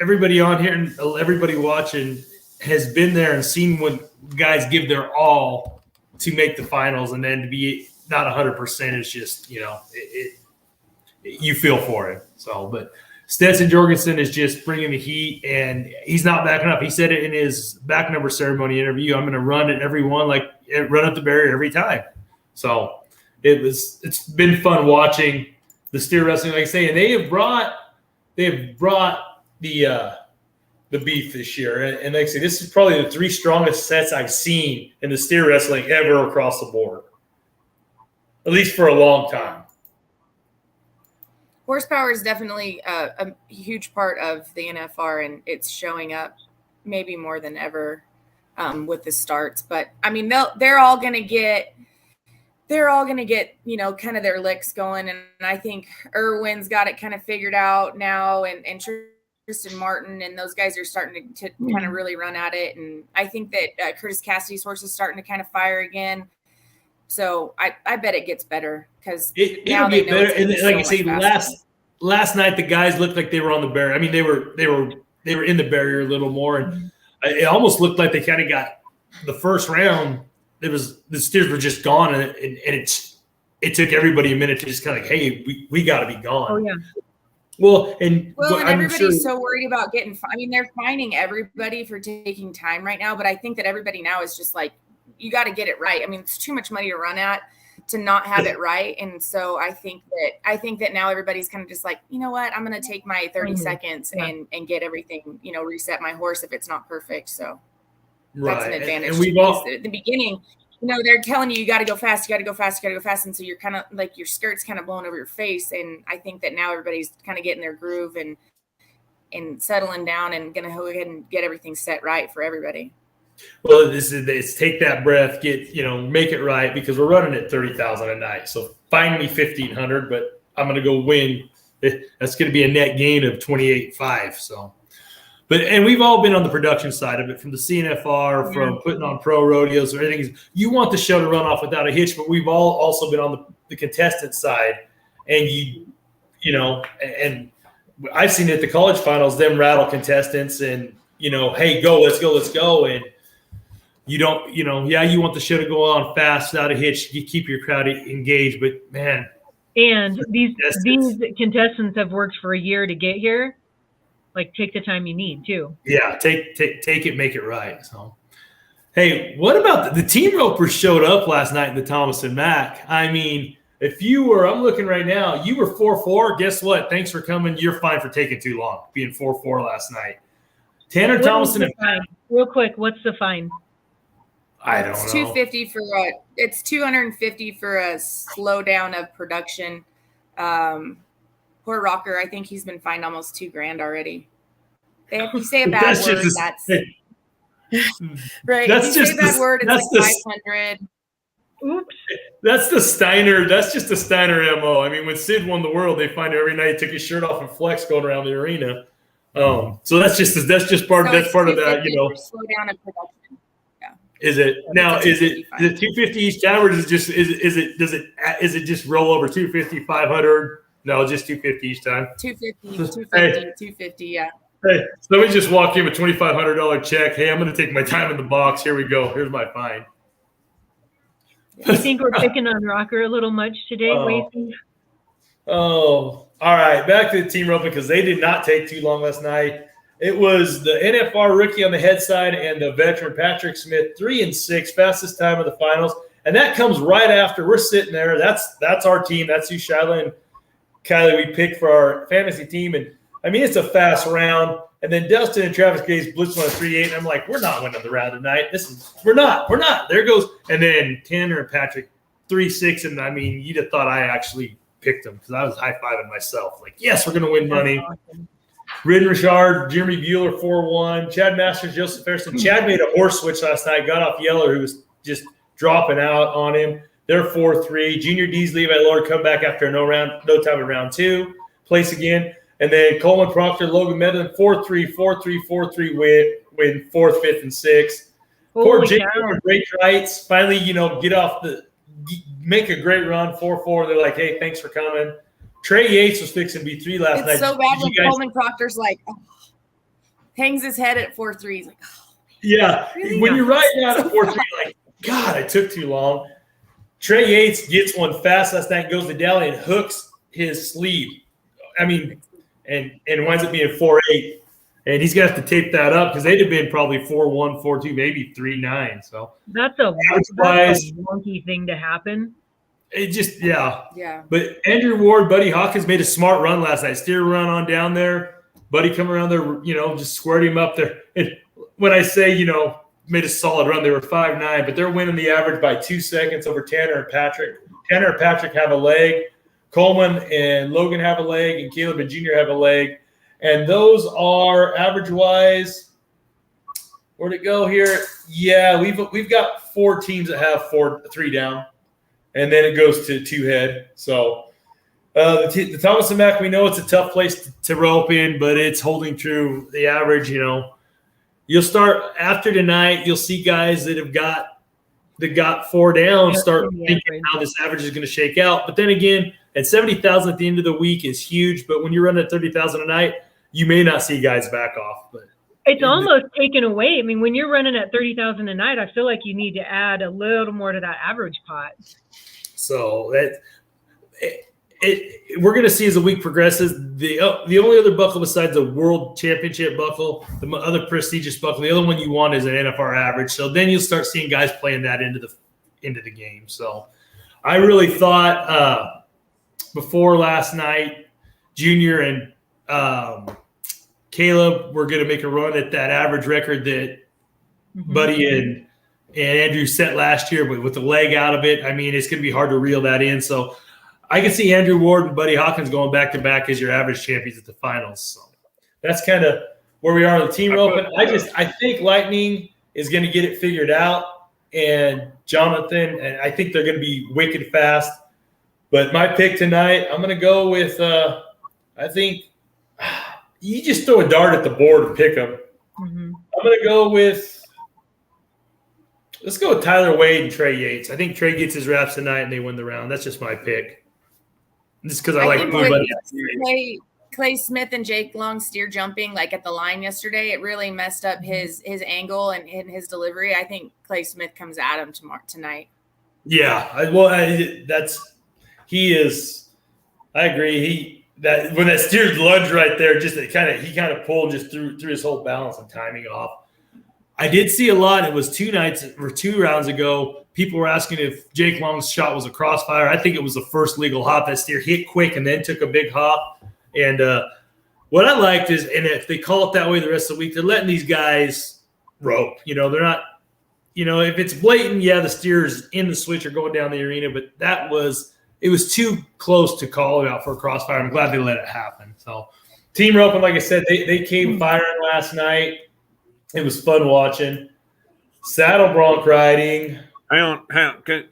everybody on here and everybody watching has been there and seen when guys give their all to make the finals, and then to be not 100% is just, you feel for it. So, but Stetson Jorgensen is just bringing the heat, and he's not backing up. He said it in his back number ceremony interview. I'm going to run at every one, run up the barrier every time. So it's been fun watching the steer wrestling, like I say, and they have brought the beef this year. And like I say, this is probably the 3 strongest sets I've seen in the steer wrestling ever across the board, at least for a long time. Horsepower is definitely a huge part of the NFR, and it's showing up maybe more than ever with the starts. But I mean, they're all going to get kind of their licks going, and I think Irwin's got it kind of figured out now, and Tristan Martin and those guys are starting to kind of really run at it, and I think that Curtis Cassidy's horse is starting to kind of fire again. So I bet it gets better because it'll get better. And like I say, last night the guys looked like they were on the barrier. I mean, they were in the barrier a little more, and it almost looked like they kind of got the first round. The steers were just gone, and it took everybody a minute to just kind of like, hey, we got to be gone. Oh yeah. Well, and everybody's so worried about getting. I mean, they're fining everybody for taking time right now, but I think that everybody now is just like, you got to get it right. I mean, it's too much money to run at to not have it right. And so I think that now everybody's kind of just like, you know what, I'm going to take my 30 seconds and get everything, reset my horse if it's not perfect. So that's an advantage. And at the beginning, they're telling you got to go fast, you got to go fast, you got to go fast. And so you're kind of like your skirt's kind of blowing over your face. And I think that now everybody's kind of getting their groove and settling down and going to go ahead and get everything set right for everybody. Well, it's take that breath, make it right, because we're running at 30,000 a night. So find me 1,500, but I'm going to go win. That's going to be a net gain of 28.5. So, and we've all been on the production side of it, from the CNFR, from putting on pro rodeos or anything. You want the show to run off without a hitch, but we've all also been on the contestant side, and and I've seen it at the college finals, them rattle contestants and hey, let's go, and. You don't, you want the show to go on fast without a hitch. You keep your crowd engaged, but man. And these contestants have worked for a year to get here. Like, take the time you need too. Yeah, take it, make it right. So, hey, what about the team ropers showed up last night in the Thomas and Mack? I mean, I'm looking right now, you were 4-4. Guess what? Thanks for coming. You're fine for taking too long, being 4-4 last night. Tanner Thomason and Mack. Real quick, what's the fine? I don't know. It's $250 it's $250 for a slowdown of production. Puerto Poor Rocker. I think he's been fined almost $2,000 already. If you say a bad word, that's right. That's if you say a bad word, it's like 500. Oops. That's the Steiner. That's just the Steiner MO. I mean, when Sid won the world, they find every night he took his shirt off and flex going around the arena. So that's just part of that. You know, slow down in production. Yeah. Is it now? Is it 250 each time, or does it just roll over 250, 500? No, just 250 each time. 250. Yeah. Hey, so let me just walk in with $2,500 check. Hey, I'm going to take my time in the box. Here we go. Here's my fine. You think we're picking on Rocker a little much today, Wasey? Oh, all right. Back to the team roping because they did not take too long last night. It was the NFR rookie on the head side and the veteran Patrick Smith, 3 and 6, fastest time of the finals. And that comes right after we're sitting there. That's our team. That's who Shyla and Kylie we picked for our fantasy team. And I mean, it's a fast round. And then Dustin and Travis Gaze blitzed on a 3-8. And I'm like, we're not winning the round tonight. We're not. There goes. And then Tanner and Patrick, 3-6. And I mean, you'd have thought I actually picked them because I was high-fiving myself. Like, yes, we're going to win money. Awesome. Ridden Richard, Jeremy Bueller, 4-1. Chad Masters, Joseph Harrison. Chad made a horse switch last night, got off Yeller, who was just dropping out on him. They're 4-3. Junior D's Levi Lord come back after no time in round 2. Place again. And then Coleman Proctor, Logan Medlin, 4-3, 4-3, win 4th, 5th, and 6th. Poor Jake on great rights. Finally, make a great run, 4-4. They're like, hey, thanks for coming. Trey Yates was fixing B3 last night. It's so bad when Coleman Proctor's like, hangs his head at 4-3. He's like, oh. Yeah. Really? When you're riding out at 4-3, you're like, God, I took too long. Trey Yates gets one fast last night, goes to Dally and hooks his sleeve. I mean, and winds up being 4-8. And he's going to have to tape that up because they'd have been probably 4-1, 4-2, maybe 3-9. So that's a wonky thing to happen. It just, yeah. But Andrew Ward, Buddy Hawkins made a smart run last night. Steer run on down there. Buddy come around there, just squared him up there. And when I say, made a solid run, they were 5-9, but they're winning the average by 2 seconds over Tanner and Patrick. Tanner and Patrick have a leg. Coleman and Logan have a leg, and Caleb and Junior have a leg. And those are average-wise. Where'd it go here? Yeah, we've got 4 teams that have 3 down, and then it goes to 2 head. So the Thomas and Mack, we know it's a tough place to rope in, but it's holding true. The average, you'll start after tonight. You'll see guys that got 4 down start thinking how this average is going to shake out. But then again, at 70,000 at the end of the week is huge. But when you're running at 30,000 a night, you may not see guys back off. But it's almost taken away. I mean, when you're running at 30,000 a night, I feel like you need to add a little more to that average pot. So we're going to see as the week progresses. The only other buckle besides the World Championship buckle, the other prestigious buckle, the other one you want is an NFR average. So then you'll start seeing guys playing that into the game. So I really thought before last night, Junior and Caleb were going to make a run at that average record that Buddy and Andrew set last year, but with the leg out of it, I mean, it's going to be hard to reel that in. So I can see Andrew Ward and Buddy Hawkins going back-to-back as your average champions at the finals. So that's kind of where we are on the team roping. I think Lightning is going to get it figured out, and Jonathan, and I think they're going to be wicked fast. But my pick tonight, I'm going to go with I think you just throw a dart at the board and pick them. I'm going to go with – let's go with Tyler Wade and Trey Yates. I think Trey gets his wraps tonight and they win the round. That's just my pick. Just because I like Clay Smith and Jake Long steer jumping like at the line yesterday. It really messed up his angle and his delivery. I think Clay Smith comes at him tonight. Yeah, he is. I agree. When that steered lunge right there, just he kind of pulled just threw his whole balance and timing off. I did see a lot. It was 2 rounds ago. People were asking if Jake Long's shot was a crossfire. I think it was the first legal hop. That steer hit quick and then took a big hop. And what I liked is, and if they call it that way the rest of the week, they're letting these guys rope. They're not, if it's blatant, the steer's in the switch or going down the arena. But that was it was too close to call it out for a crossfire. I'm glad they let it happen. So team roping, like I said, they came firing last night. It was fun watching. Saddle bronc riding. Hang on.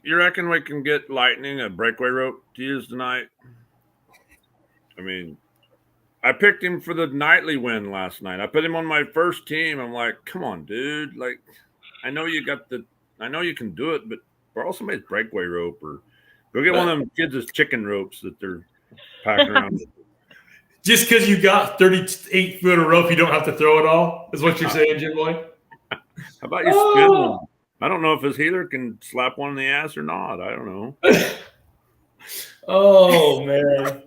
You reckon we can get Lightning a breakaway rope to use tonight? I mean, I picked him for the nightly win last night. I put him on my first team. I'm like, come on, dude. Like, I know you can do it, but borrow somebody's breakaway rope or go get one of them kids' chicken ropes that they're packing around. Just because you got 38 foot of rope, you don't have to throw it all, is what you're saying, Jim Boy? How about you spin one? I don't know if his healer can slap one in the ass or not. I don't know. Oh, man.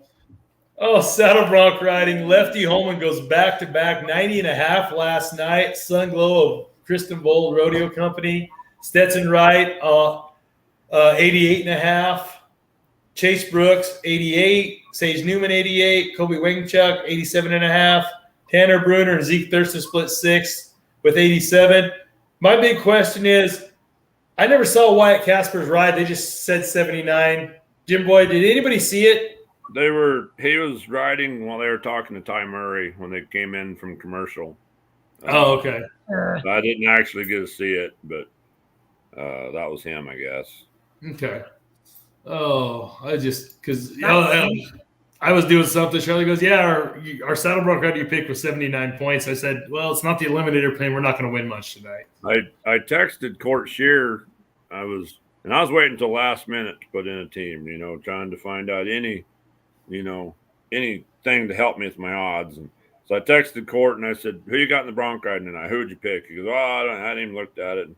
Oh, saddle bronc riding. Lefty Holman goes back-to-back, 90.5 last night. Sun Glow of Kristen Bold Rodeo Company. Stetson Wright, 88.5. Chase Brooks, 88. Sage Newman, 88. Kobe Wingchuck, 87.5. Tanner Bruner and Zeke Thurston split 6 with 87. My big question is, I never saw Wyatt Casper's ride. They just said 79. Jim Boy, did anybody see it? He was riding while they were talking to Ty Murray when they came in from commercial. Oh, okay. I didn't actually get to see it, but that was him, I guess. Okay. Oh, because I was doing something. Charlie goes, yeah, our saddle bronc ride you picked was 79 points. I said, well, it's not the eliminator plan. We're not going to win much tonight. I texted Court Shear. I was waiting until last minute to put in a team, trying to find out anything to help me with my odds. And so I texted Court and I said, who you got in the bronc riding tonight? Who would you pick? He goes, I hadn't even looked at it.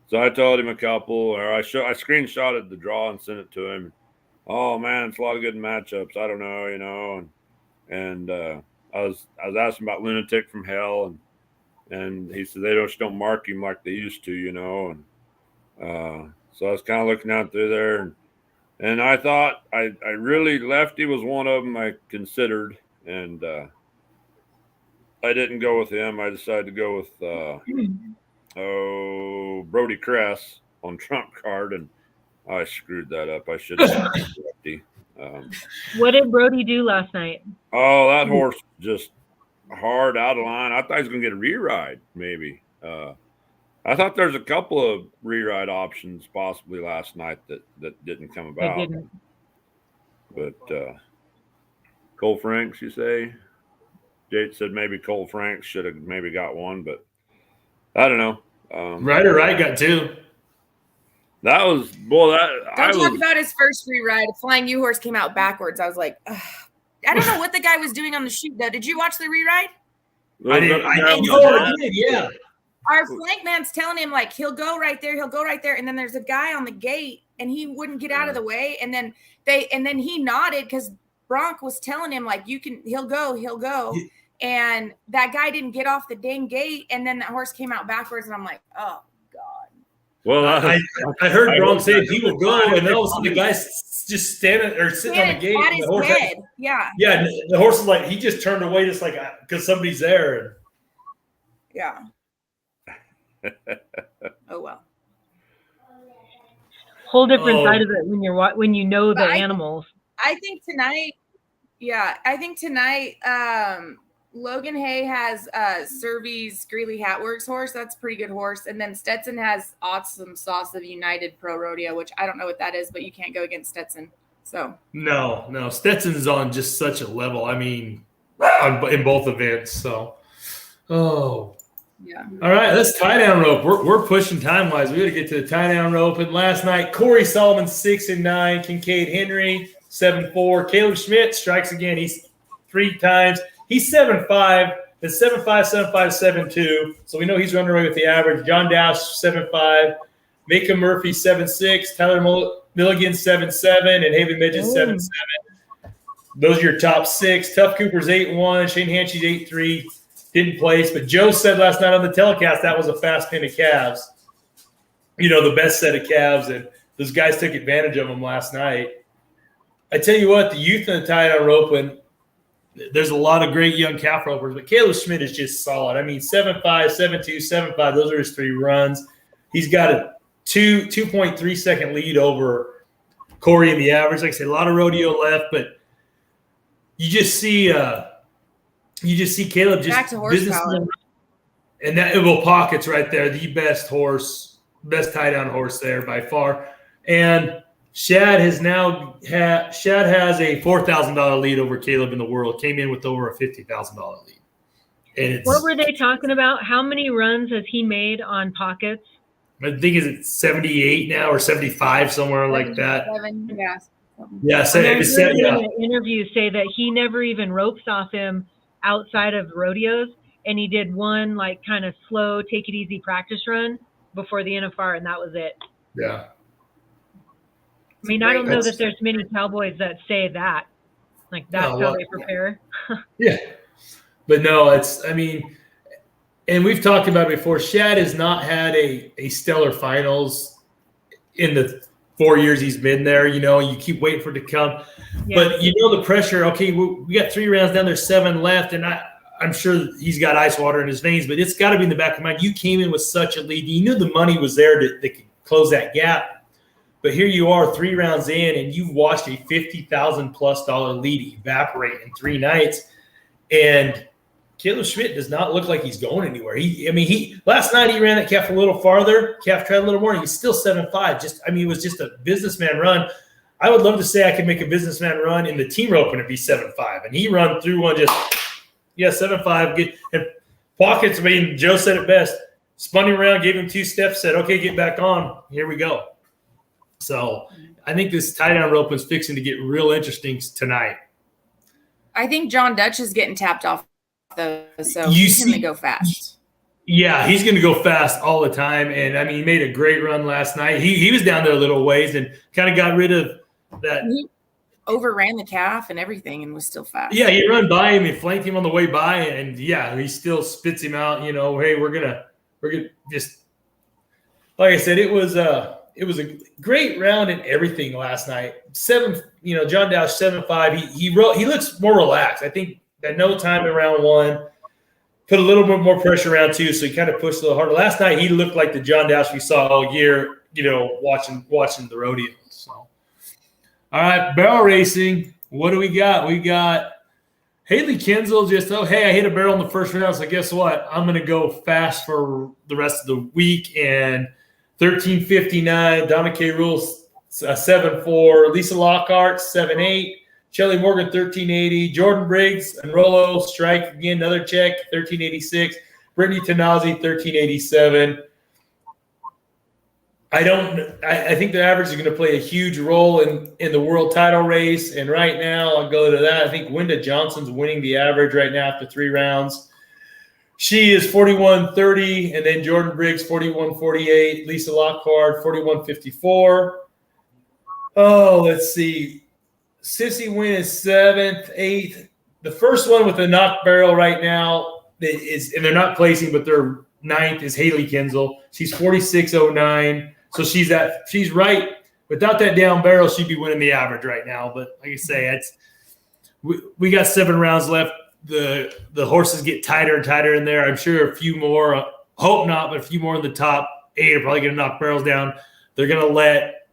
So I told him a couple, or I screenshotted the draw and sent it to him. Oh man, it's a lot of good matchups. I don't know, and I was asking about Lunatic from Hell, and he said they just don't mark him like they used to, and so I was kind of looking out through there, and I thought I really Lefty was one of them I considered, and I didn't go with him. I decided to go with Brody Kress on trump card, and I screwed that up. I should have Lefty. What did Brody do last night? Oh, that horse just hard out of line. I thought he was going to get a re-ride, maybe. I thought there's a couple of re-ride options possibly last night that didn't come about. They didn't. But Cole Franks, you say? Jade said maybe Cole Franks should have maybe got one, but I don't know. Ryder Wright got 2. That was talk about his first free ride. A Flying U horse came out backwards. I was like, ugh. I don't know what the guy was doing on the chute though. Did you watch the re-ride? I did, yeah. Our flank man's telling him like he'll go right there, and then there's a guy on the gate, and he wouldn't get out of the way, and then he nodded because Bronc was telling him like he'll go, and that guy didn't get off the dang gate, and then that horse came out backwards, and I'm like, oh. Well, I heard Bronc say he will go, and then all of a sudden the guy's just sitting on the gate. And the horse yeah, the horse is like he just turned away, just like because somebody's there. Yeah. Oh well. Whole different side of it when you know the animals. I think tonight. Logan Hay has Servy's Greeley Hatworks horse. That's a pretty good horse. And then Stetson has Awesome Sauce of United Pro Rodeo, which I don't know what that is, but you can't go against Stetson. So no, Stetson's on just such a level. I mean, in both events. So, yeah. All right, let's tie down rope. We're pushing time wise. We got to get to the tie down rope. And last night, Corey Solomon 6-9, Kincaid Henry 7-4, Caleb Schmidt strikes again. He's 3 times. He's 7-5. It's 7-5, 7-5, 7-2. So we know he's running away with the average. John Dash 7-5, Mika Murphy 7-6, Tyler Milligan 7-7, and Haven Midget 7-7. Those are your top 6. Tough Cooper's 8-1, Shane Hanchy's 8-3. Didn't place, but Joe said last night on the telecast that was a fast pin of calves. The best set of calves, and those guys took advantage of them last night. I tell you what, the youth in the tie-down rope, and there's a lot of great young calf ropers, but Caleb Schmidt is just solid. I mean, 7-5, 7-2, 7-5, those are his 3 runs. He's got a 2.3 second lead over Corey in the average. Like I said, a lot of rodeo left, but you just see Caleb just Back to horsepower. And that Will Pocket's right there, the best tie down horse there by far. And Shad has a $4,000 lead over Caleb in the world. Came in with over a $50,000 lead. And what were they talking about? How many runs has he made on Pockets? I think it's 78 now or 75, somewhere like that. Yeah, I heard him in an interview say that he never even ropes off him outside of rodeos, and he did one like kind of slow, take it easy practice run before the NFR, and that was it. Yeah. I mean, I don't know that there's many cowboys that say that. Like that's how they prepare. Yeah. But no, and we've talked about it before, Shad has not had a stellar finals in the 4 years he's been there. You keep waiting for it to come. Yeah. But the pressure, okay, we got 3 rounds down, there's 7 left, and I'm sure he's got ice water in his veins, but it's got to be in the back of mind. You came in with such a lead. You knew the money was there to close that gap. But here you are 3 rounds in, and you've watched a $50,000+ lead evaporate in 3 nights. And Caleb Schmidt does not look like he's going anywhere. Last night he ran that calf a little farther. Calf tried a little more. And he's still 7.5. It was just a businessman run. I would love to say I could make a businessman run in the team rope and it'd be 7.5. And he run through one 7.5. And Pockets. Joe said it best. Spun him around, gave him 2 steps, said, "Okay, get back on. Here we go." So I think this tie down rope is fixing to get real interesting tonight. I think John Dutch is getting tapped off, though, so he's going to go fast. Yeah, he's going to go fast all the time. And, he made a great run last night. He was down there a little ways and kind of got rid of that. He overran the calf and everything and was still fast. Yeah, he run by him and flanked him on the way by. And, he still spits him out, hey, we're going to just – like I said, it was a great round in everything last night. John Dowsh 7.5. He looks more relaxed. I think at no time in round 1, put a little bit more pressure around 2, so he kind of pushed a little harder. Last night he looked like the John Dowsh we saw all year. Watching the rodeo. So, all right, barrel racing. What do we got? We got Haley Kinsel. Hey, I hit a barrel in the first round, so guess what? I'm going to go fast for the rest of the week and. 13.59, Donna K. Rules 7.4, Lisa Lockhart 7.8, Shelly Morgan 13.80, Jordan Briggs and Rollo strike again, another check 13.86, Brittany Tanazi 13.87. I think the average is going to play a huge role in the world title race, and right now I'll go to that. I think Wenda Johnson's winning the average right now after 3 rounds. She is 41.30, and then Jordan Briggs 41.48, Lisa Lockhart 41.54. Oh, let's see. Sissy Wynn is 7th, 8th. The first one with the knock barrel right now and they're not placing, but they're 9th is Haley Kinsel. She's 46.09. So she's right. Without that down barrel, she'd be winning the average right now. But like I say, we got 7 rounds left. The horses get tighter and tighter in there. I'm sure a few more, hope not, but a few more in the top 8 are probably going to knock barrels down. They're going to let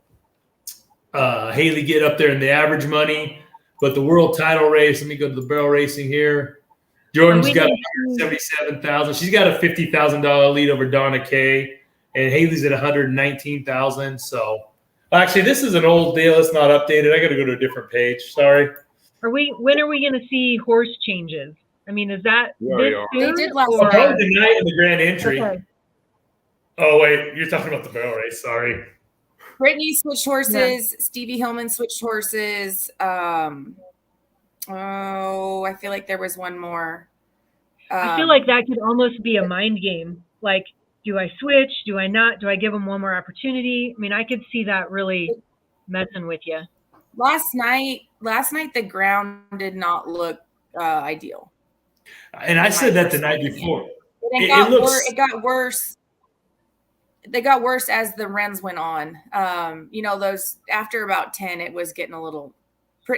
Haley get up there in the average money. But the world title race, let me go to the barrel racing here. Jordan's got 77,000. She's got a $50,000 lead over Donna Kay, and Haley's at 119,000. So actually, this is an old deal. It's not updated. I got to go to a different page. Sorry. When are we going to see horse changes? Is that this soon? They did last night. Probably the night of the grand entry. Okay. Oh, wait. You're talking about the barrel race. Sorry. Brittany switched horses. Yeah. Stevie Hillman switched horses. I feel like there was one more. I feel like that could almost be a mind game. Like, do I switch? Do I not? Do I give them one more opportunity? I could see that really messing with you. Last night, the ground did not look ideal. And I said that the night before. It got worse. They got worse as the runs went on. Those after about 10, it was getting a little,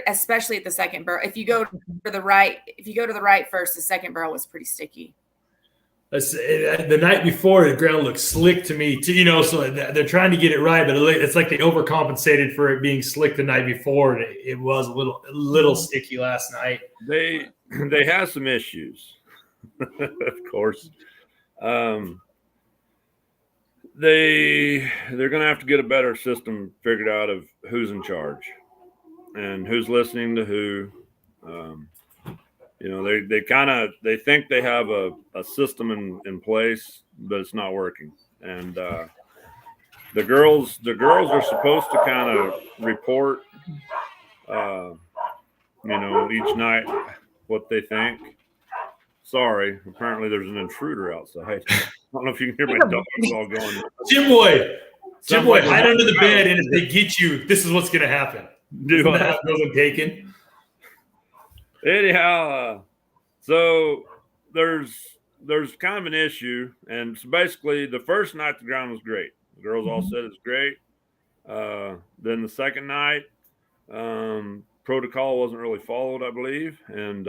especially at the second barrel. If you go to the right first, the second barrel was pretty sticky. The night before, the ground looked slick to me, too, so they're trying to get it right, but it's like they overcompensated for it being slick the night before, and it was a little sticky last night. They have some issues, of course. They're going to have to get a better system figured out of who's in charge and who's listening to who. They think they have a system in place, but it's not working. And the girls are supposed to kind of report, each night what they think. Sorry, apparently there's an intruder outside. I don't know if you can hear my dogs all going. Jim Boy, hide under the bed, and if they get you, this is what's going to happen. That wasn't taken. Anyhow, so there's kind of an issue, and so basically the first night the ground was great. The girls all said it's great. Then the second night, protocol wasn't really followed, I believe, and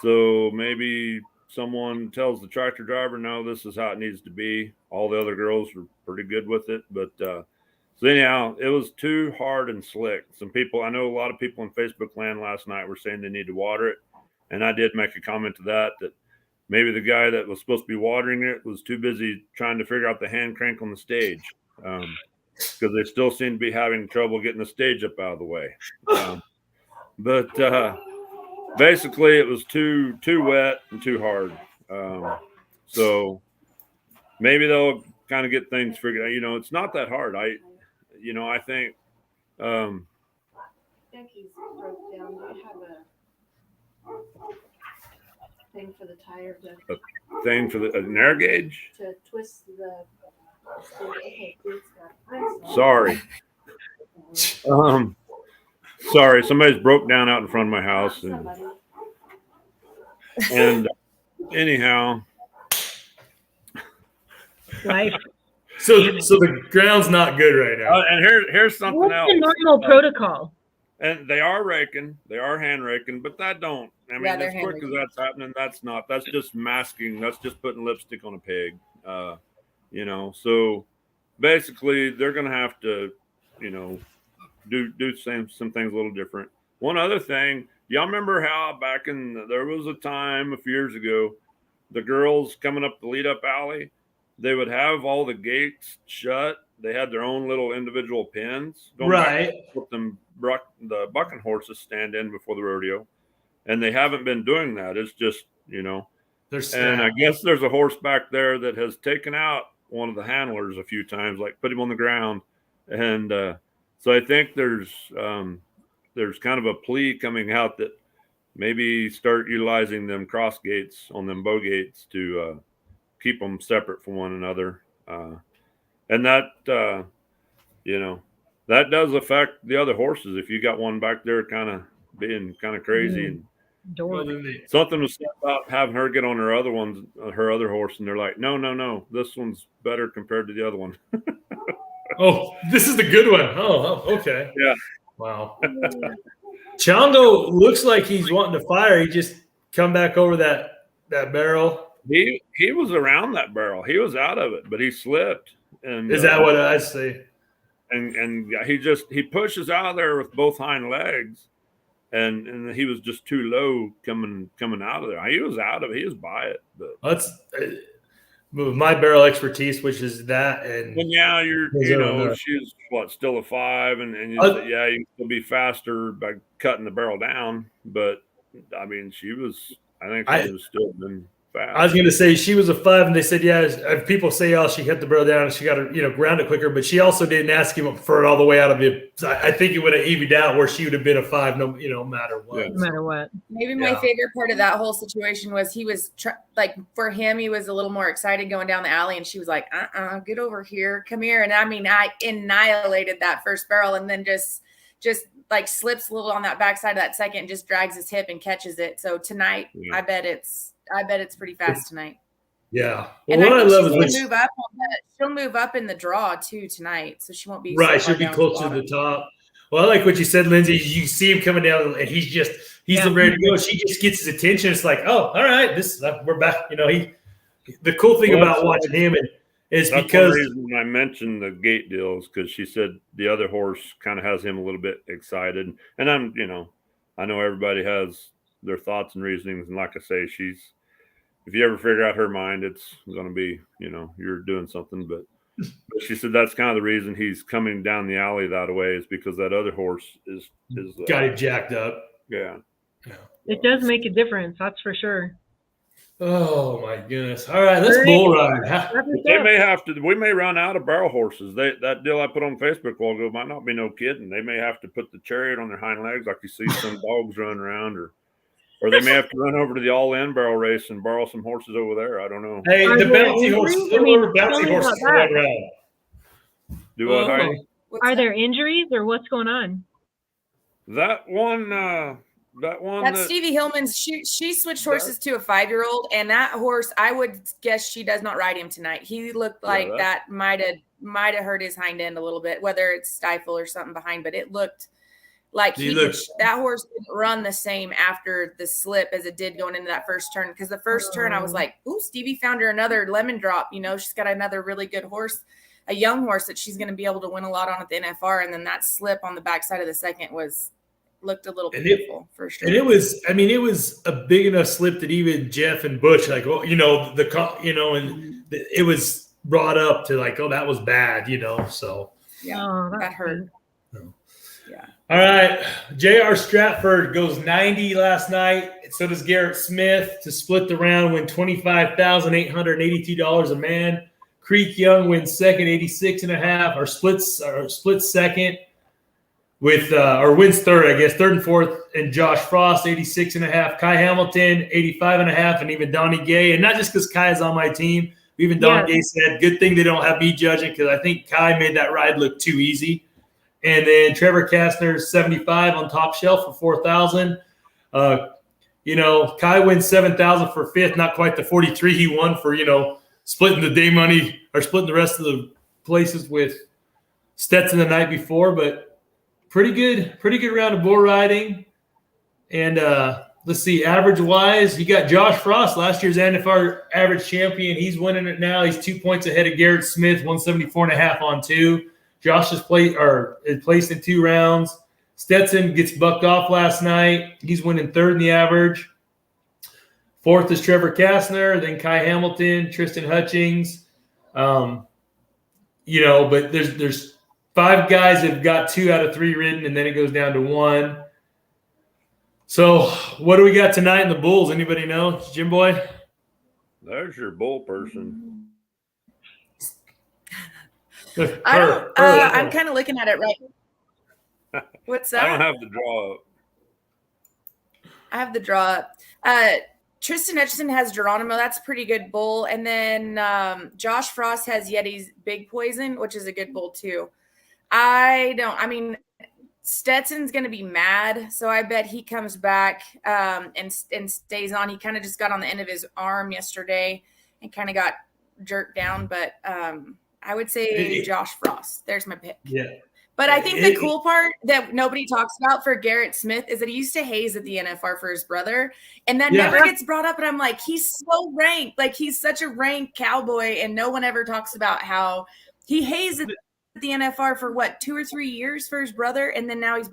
so maybe someone tells the tractor driver, no, this is how it needs to be. All the other girls were pretty good with it, but so anyhow, it was too hard and slick. I know a lot of people in Facebook land last night were saying they need to water it. And I did make a comment to that maybe the guy that was supposed to be watering it was too busy trying to figure out the hand crank on the stage. Because they still seem to be having trouble getting the stage up out of the way. But basically it was too wet and too hard. So maybe they'll kind of get things figured out. It's not that hard. I think Becky's broke down. Do you have a thing for the tire? Thing for an air gauge? To twist the. Sorry. Sorry, somebody's broke down out in front of my house, and anyhow. Life. So the ground's not good right now. And here's something What's else. the normal protocol? And they are hand raking, but that don't. I mean, as quick as that's happening, that's just masking. That's just putting lipstick on a pig. So basically they're going to have to, do some things a little different. One other thing, y'all remember how there was a time a few years ago, the girls coming up the lead up alley, they would have all the gates shut. They had their own little individual pins. Right. The bucking horses stand in before the rodeo. And they haven't been doing that. It's just, and I guess there's a horse back there that has taken out one of the handlers a few times, like put him on the ground. And so I think there's kind of a plea coming out that maybe start utilizing them cross gates on them bow gates to keep them separate from one another. And that, that does affect the other horses. If you got one back there kind of being kind of crazy and something was said about having her get on her other horse, and they're like, no, this one's better compared to the other one. Oh, this is the good one. Oh, okay. Yeah. Wow. Chongo looks like he's wanting to fire. He just come back over that barrel. He was around that barrel. He was out of it, but he slipped. And is that what I see? And he pushes out of there with both hind legs, and he was just too low coming out of there. He was out of it. He was by it. But that's my barrel expertise, which is that. And yeah, she's still a 5, and you can still be faster by cutting the barrel down. But I mean, she was still been fast. I was going to say she was a 5, and they said, people say, she hit the barrel down and she got to, ground it quicker, but she also didn't ask him for it all the way out of it. So I think it would have evened out where she would have been a 5, no matter what. Yeah. No matter what. Maybe my favorite part of that whole situation was he was for him, he was a little more excited going down the alley, and she was like, get over here, come here. And I mean, I annihilated that first barrel, and then just like slips a little on that backside of that second, and just drags his hip and catches it. So tonight, I bet it's pretty fast tonight. Yeah. Well, and what I love is she'll move up in the draw too tonight, so she won't be right. She'll be closer to the top. Well, I like what you said, Linsay. You see him coming down, and he's ready to go. She just gets his attention. It's like, oh, all right, we're back. the cool thing Well, about watching him is that's because one reason I mentioned the gate deals, because she said the other horse kind of has him a little bit excited. And I know everybody has their thoughts and reasonings. And like I say, if you ever figure out her mind, it's going to be, you're doing something. But she said that's kind of the reason he's coming down the alley that way, is because that other horse is got him jacked up. Yeah. It does make a difference, that's for sure. Oh my goodness! All right, let's bull ride. We may run out of barrel horses. That deal I put on Facebook a while ago might not be no kidding. They may have to put the chariot on their hind legs, like you see some dogs running around, or they may have to run over to the all-in barrel race and borrow some horses over there. I don't know. Hey, the bouncy horses, bouncy horses run around. Do what, Heidi? Are there injuries or what's going on? That one. That's Stevie Hillman's. She switched horses to a 5-year-old, and that horse, I would guess she does not ride him tonight. He looked like that might have hurt his hind end a little bit, whether it's stifle or something behind, but it looked like that horse didn't run the same after the slip as it did going into that first turn. Because the first turn, I was like, "Ooh, Stevie found her another lemon drop." She's got another really good horse, a young horse that she's going to be able to win a lot on at the NFR. And then that slip on the backside of the second looked a little painful for sure. And it was a big enough slip that even Jeff and Butch, like, well, and it was brought up to like, oh, that was bad, so. Yeah, that hurt. Yeah. All right. J.R. Stratford goes 90 last night. So does Garrett Smith to split the round, win $25,882 a man. Creek Young wins second, 86.5, or splits second. Or wins third, I guess, third and fourth, and Josh Frost, 86.5, Kai Hamilton, 85.5, and even Donnie Gay. And not just because Kai is on my team, even Don Gay said, good thing they don't have me judging, because I think Kai made that ride look too easy. And then Trevor Kastner, 75 on Top Shelf for 4,000. Kai wins 7,000 for fifth, not quite the 43 he won for, splitting the day money or splitting the rest of the places with Stetson the night before, but pretty good round of bull riding. And let's see, average wise, you got Josh Frost, last year's NFR average champion. He's winning it now. He's 2 points ahead of Garrett Smith, 174.5 on 2. Josh is placed in 2 rounds. Stetson gets bucked off last night. He's winning third in the average. Fourth is Trevor Kastner, then Kai Hamilton, Tristan Hutchings. But there's 5 guys that have got 2 out of 3 ridden, and then it goes down to 1. So what do we got tonight in the bulls? Anybody know? Jim Boy? There's your bull person. I'm kind of looking at it right. What's that? I don't have the draw up. I have the draw up. Tristan Etchison has Geronimo. That's a pretty good bull. And then Josh Frost has Yeti's Big Poison, which is a good bull too. Stetson's going to be mad, so I bet he comes back and stays on. He kind of just got on the end of his arm yesterday and kind of got jerked down, but I would say Josh Frost. There's my pick. Yeah. But I think the cool part that nobody talks about for Garrett Smith is that he used to haze at the NFR for his brother, and that never gets brought up. And I'm like, he's so ranked. Like, he's such a ranked cowboy, and no one ever talks about how he hazed at the NFR for 2 or 3 years for his brother, and then now he's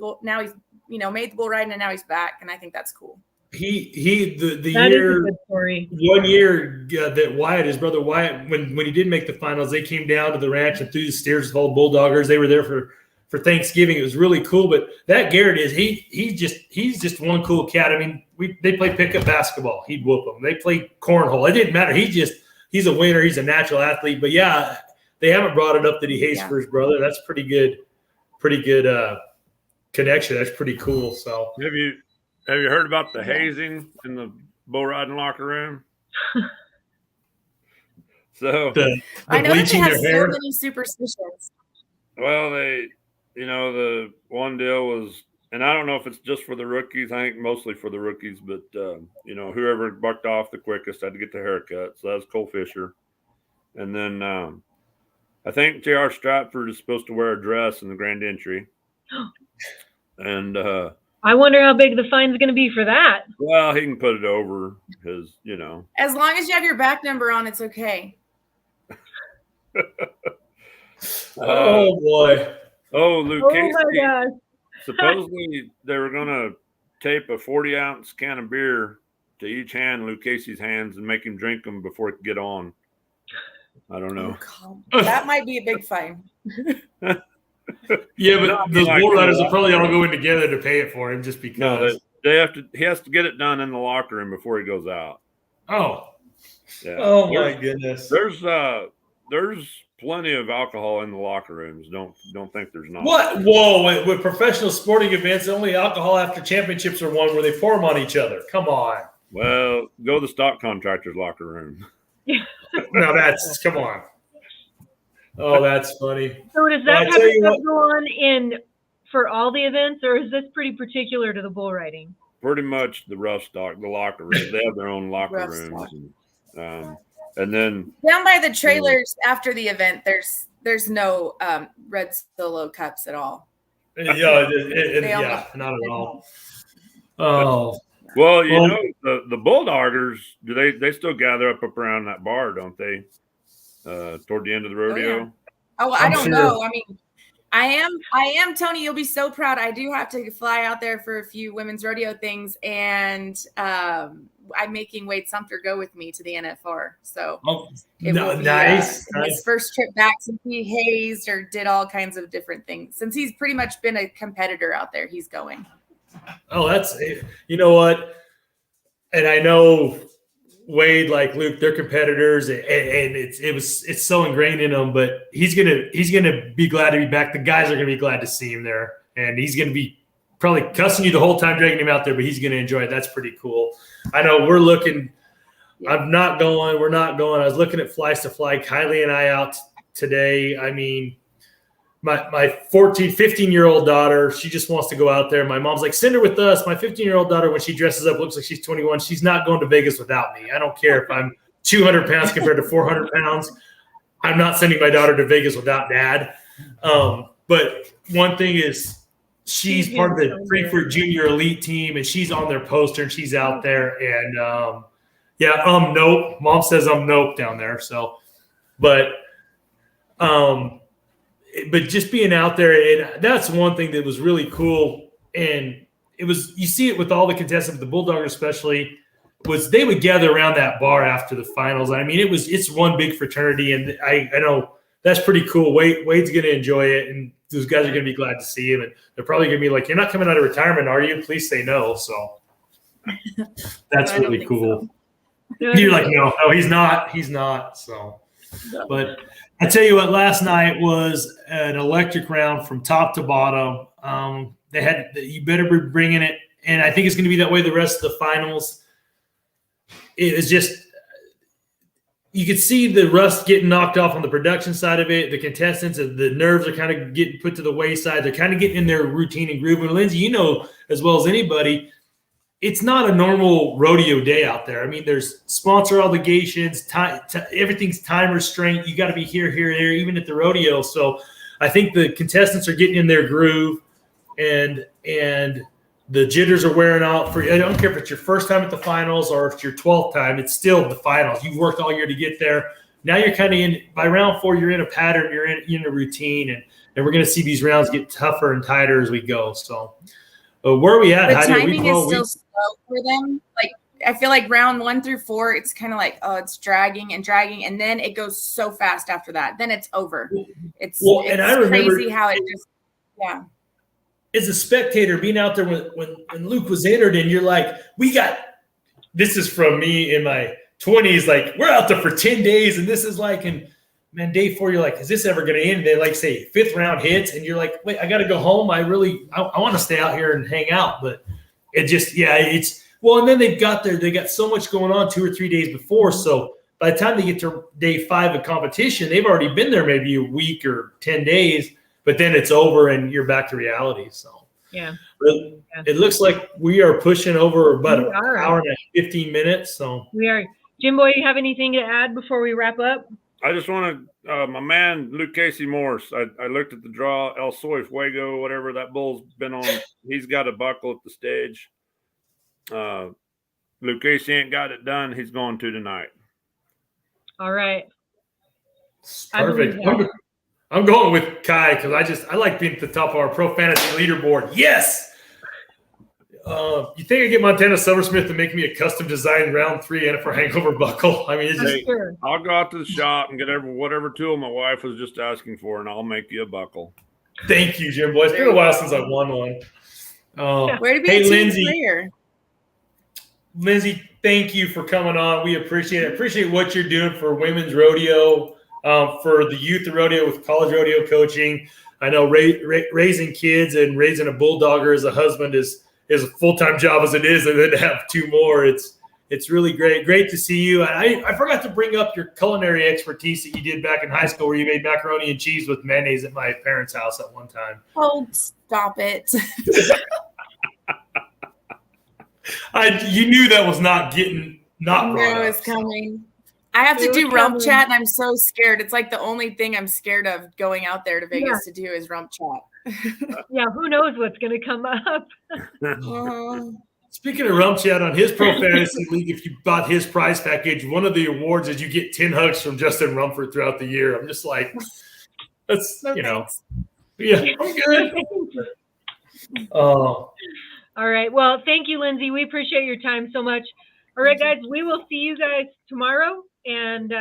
made the bull riding, and now he's back, and I think that's cool. That is a good story. 1 year that Wyatt, his brother Wyatt, when he did make the finals, they came down to the ranch and threw the steers with all bulldoggers. They were there for Thanksgiving. It was really cool. But that Garrett he's just one cool cat. I mean, they play pickup basketball. He'd whoop them. They play cornhole. It didn't matter. He's a winner. He's a natural athlete. But yeah, they haven't brought it up that he hates for his brother. That's pretty good connection. That's pretty cool. So have you heard about the hazing in the bull riding locker room? So I know that they have so many superstitions. Well, the one deal was, and I don't know if it's just for the rookies. I think mostly for the rookies, but whoever bucked off the quickest had to get the haircut. So that was Cole Fisher. And then I think J.R. Stratford is supposed to wear a dress in the grand entry. And I wonder how big the fine's going to be for that. Well, he can put it over his, you know. As long as you have your back number on, it's okay. Oh boy. Oh, Luke Oh Casey. my gosh. Supposedly they were going to tape a 40-ounce can of beer to each hand, Luke Casey's hands, and make him drink them before it could get on. I don't know. Oh, God. That might be a big fine. Yeah, but those bull riders will probably all go in together to pay it for him just because. No, they have to. He has to get it done in the locker room before he goes out. Oh. Yeah. Oh my goodness. There's plenty of alcohol in the locker rooms. Don't think there's not. What? Whoa! With professional sporting events, only alcohol after championships are one where they pour them on each other. Come on. Well, go to the stock contractor's locker room. No, come on. Oh, that's funny. So does that type of stuff go on for all the events, or is this pretty particular to the bull riding? Pretty much the rough stock, the locker room. They have their own locker rooms, and then down by the trailers after the event, there's no red Solo cups at all. Yeah, not at all. Oh. Well, you know, the Bulldoggers, they still gather up around that bar, don't they? Toward the end of the rodeo. Oh, I don't know. I mean, I am Tony. You'll be so proud. I do have to fly out there for a few women's rodeo things, and I'm making Wade Sumpter go with me to the NFR. So it will be nice. His first trip back since he hazed or did all kinds of different things. Since he's pretty much been a competitor out there, he's going. Oh, you know what? And I know Wade, like Luke, they're competitors, and it's so ingrained in them. But he's gonna be glad to be back. The guys are gonna be glad to see him there, and he's gonna be probably cussing you the whole time, dragging him out there. But he's gonna enjoy it. That's pretty cool. I know we're looking. Yeah. I'm not going. We're not going. I was looking at Flies to Fly. Kylie and I out today. I mean, my 15-year-old daughter, she just wants to go out there. My mom's like, send her with us. My 15-year-old daughter, when she dresses up, looks like she's 21. She's not going to Vegas without me. I don't care if I'm 200 pounds compared to 400 pounds. I'm not sending my daughter to Vegas without dad. But one thing is she's part of the Frankfurt Junior Elite team, and she's on their poster, and she's out there. And, nope. Mom says nope down there. So, but just being out there, and that's one thing that was really cool. And you see it with all the contestants, the Bulldoggers especially, was they would gather around that bar after the finals. I mean, it's one big fraternity, and I know that's pretty cool. Wade's going to enjoy it, and those guys are going to be glad to see him. And they're probably going to be like, you're not coming out of retirement, are you? Please say no. So that's really cool. So. You're like, no, he's not. He's not. So, but I tell you what, last night was an electric round from top to bottom. You better be bringing it, and I think it's going to be that way the rest of the finals. It was just you could see the rust getting knocked off on the production side of it. The contestants, the nerves are kind of getting put to the wayside. They're kind of getting in their routine and groove. And Lindsay, you know as well as anybody, it's not a normal rodeo day out there. I mean, there's sponsor obligations, everything's time restraint. You got to be here, there, even at the rodeo. So I think the contestants are getting in their groove, and the jitters are wearing out. I don't care if it's your first time at the finals or if it's your 12th time, it's still the finals. You've worked all year to get there. Now you're kind of by round 4, you're in a pattern, you're in a routine, and we're going to see these rounds get tougher and tighter as we go. So where are we at? The timing is still slow for them. Like, I feel like round 1 through 4, it's kind of like, it's dragging, and then it goes so fast after that. Then it's over. It's and I remember crazy how it just, yeah. As a spectator, being out there when Luke was entered, and you're like, this is from me in my 20s, like, we're out there for 10 days, and this is like, and man, day 4, you're like, is this ever going to end? They like say 5th round hits, and you're like, wait, I got to go home. I want to stay out here and hang out, but it just, and then they got so much going on 2 or 3 days before. So by the time they get to day 5 of competition, they've already been there maybe a week or 10 days, but then it's over and you're back to reality. So yeah, it looks like we are pushing over about an hour and 15 minutes. So we are. Jim Boy, you have anything to add before we wrap up? I just want to, my man, Luke Casey Morse. I looked at the draw, El Soy Fuego, whatever that bull's been on. He's got a buckle at the stage. Luke Casey ain't got it done. He's going to tonight. All right. Perfect. I'm going with Kai because I like being at the top of our pro fantasy leaderboard. Yes. You think I get Montana Silversmith to make me a custom designed round 3 NFR Hangover buckle? I mean, it's just. Sure. I'll go out to the shop and get whatever tool my wife was just asking for, and I'll make you a buckle. Thank you, Jim Boy. It's been a while since I've won one. Way to be a team Linsay. player. Linsay, thank you for coming on. We appreciate it. Appreciate what you're doing for women's rodeo, for the youth of rodeo with college rodeo coaching. I know raising kids and raising a bulldogger as a husband is a full-time job as it is, and then to have 2 more, it's really great. Great to see you. I forgot to bring up your culinary expertise that you did back in high school where you made macaroni and cheese with mayonnaise at my parents' house at one time. Oh, stop it. You knew that was not brought No, up. it's coming. I have to do rump chat, and I'm so scared. It's like the only thing I'm scared of going out there to Vegas to do is rump chat. Yeah, who knows what's going to come up? Speaking of rump chat, on his pro fantasy league, if you bought his prize package, one of the awards is you get 10 hugs from Justin Rumford throughout the year. I'm just like, that's, Thanks. yeah, I'm good. All right. Well, thank you, Linsay. We appreciate your time so much. All right, guys, we will see you guys tomorrow. And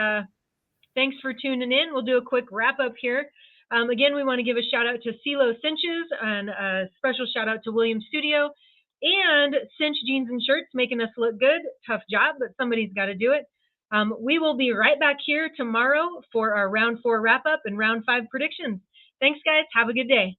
thanks for tuning in. We'll do a quick wrap up here. Again, we want to give a shout out to CeeLo Cinches and a special shout out to William Studio and Cinch Jeans and Shirts, making us look good. Tough job, but somebody's got to do it. We will be right back here tomorrow for our round 4 wrap up and round 5 predictions. Thanks, guys. Have a good day.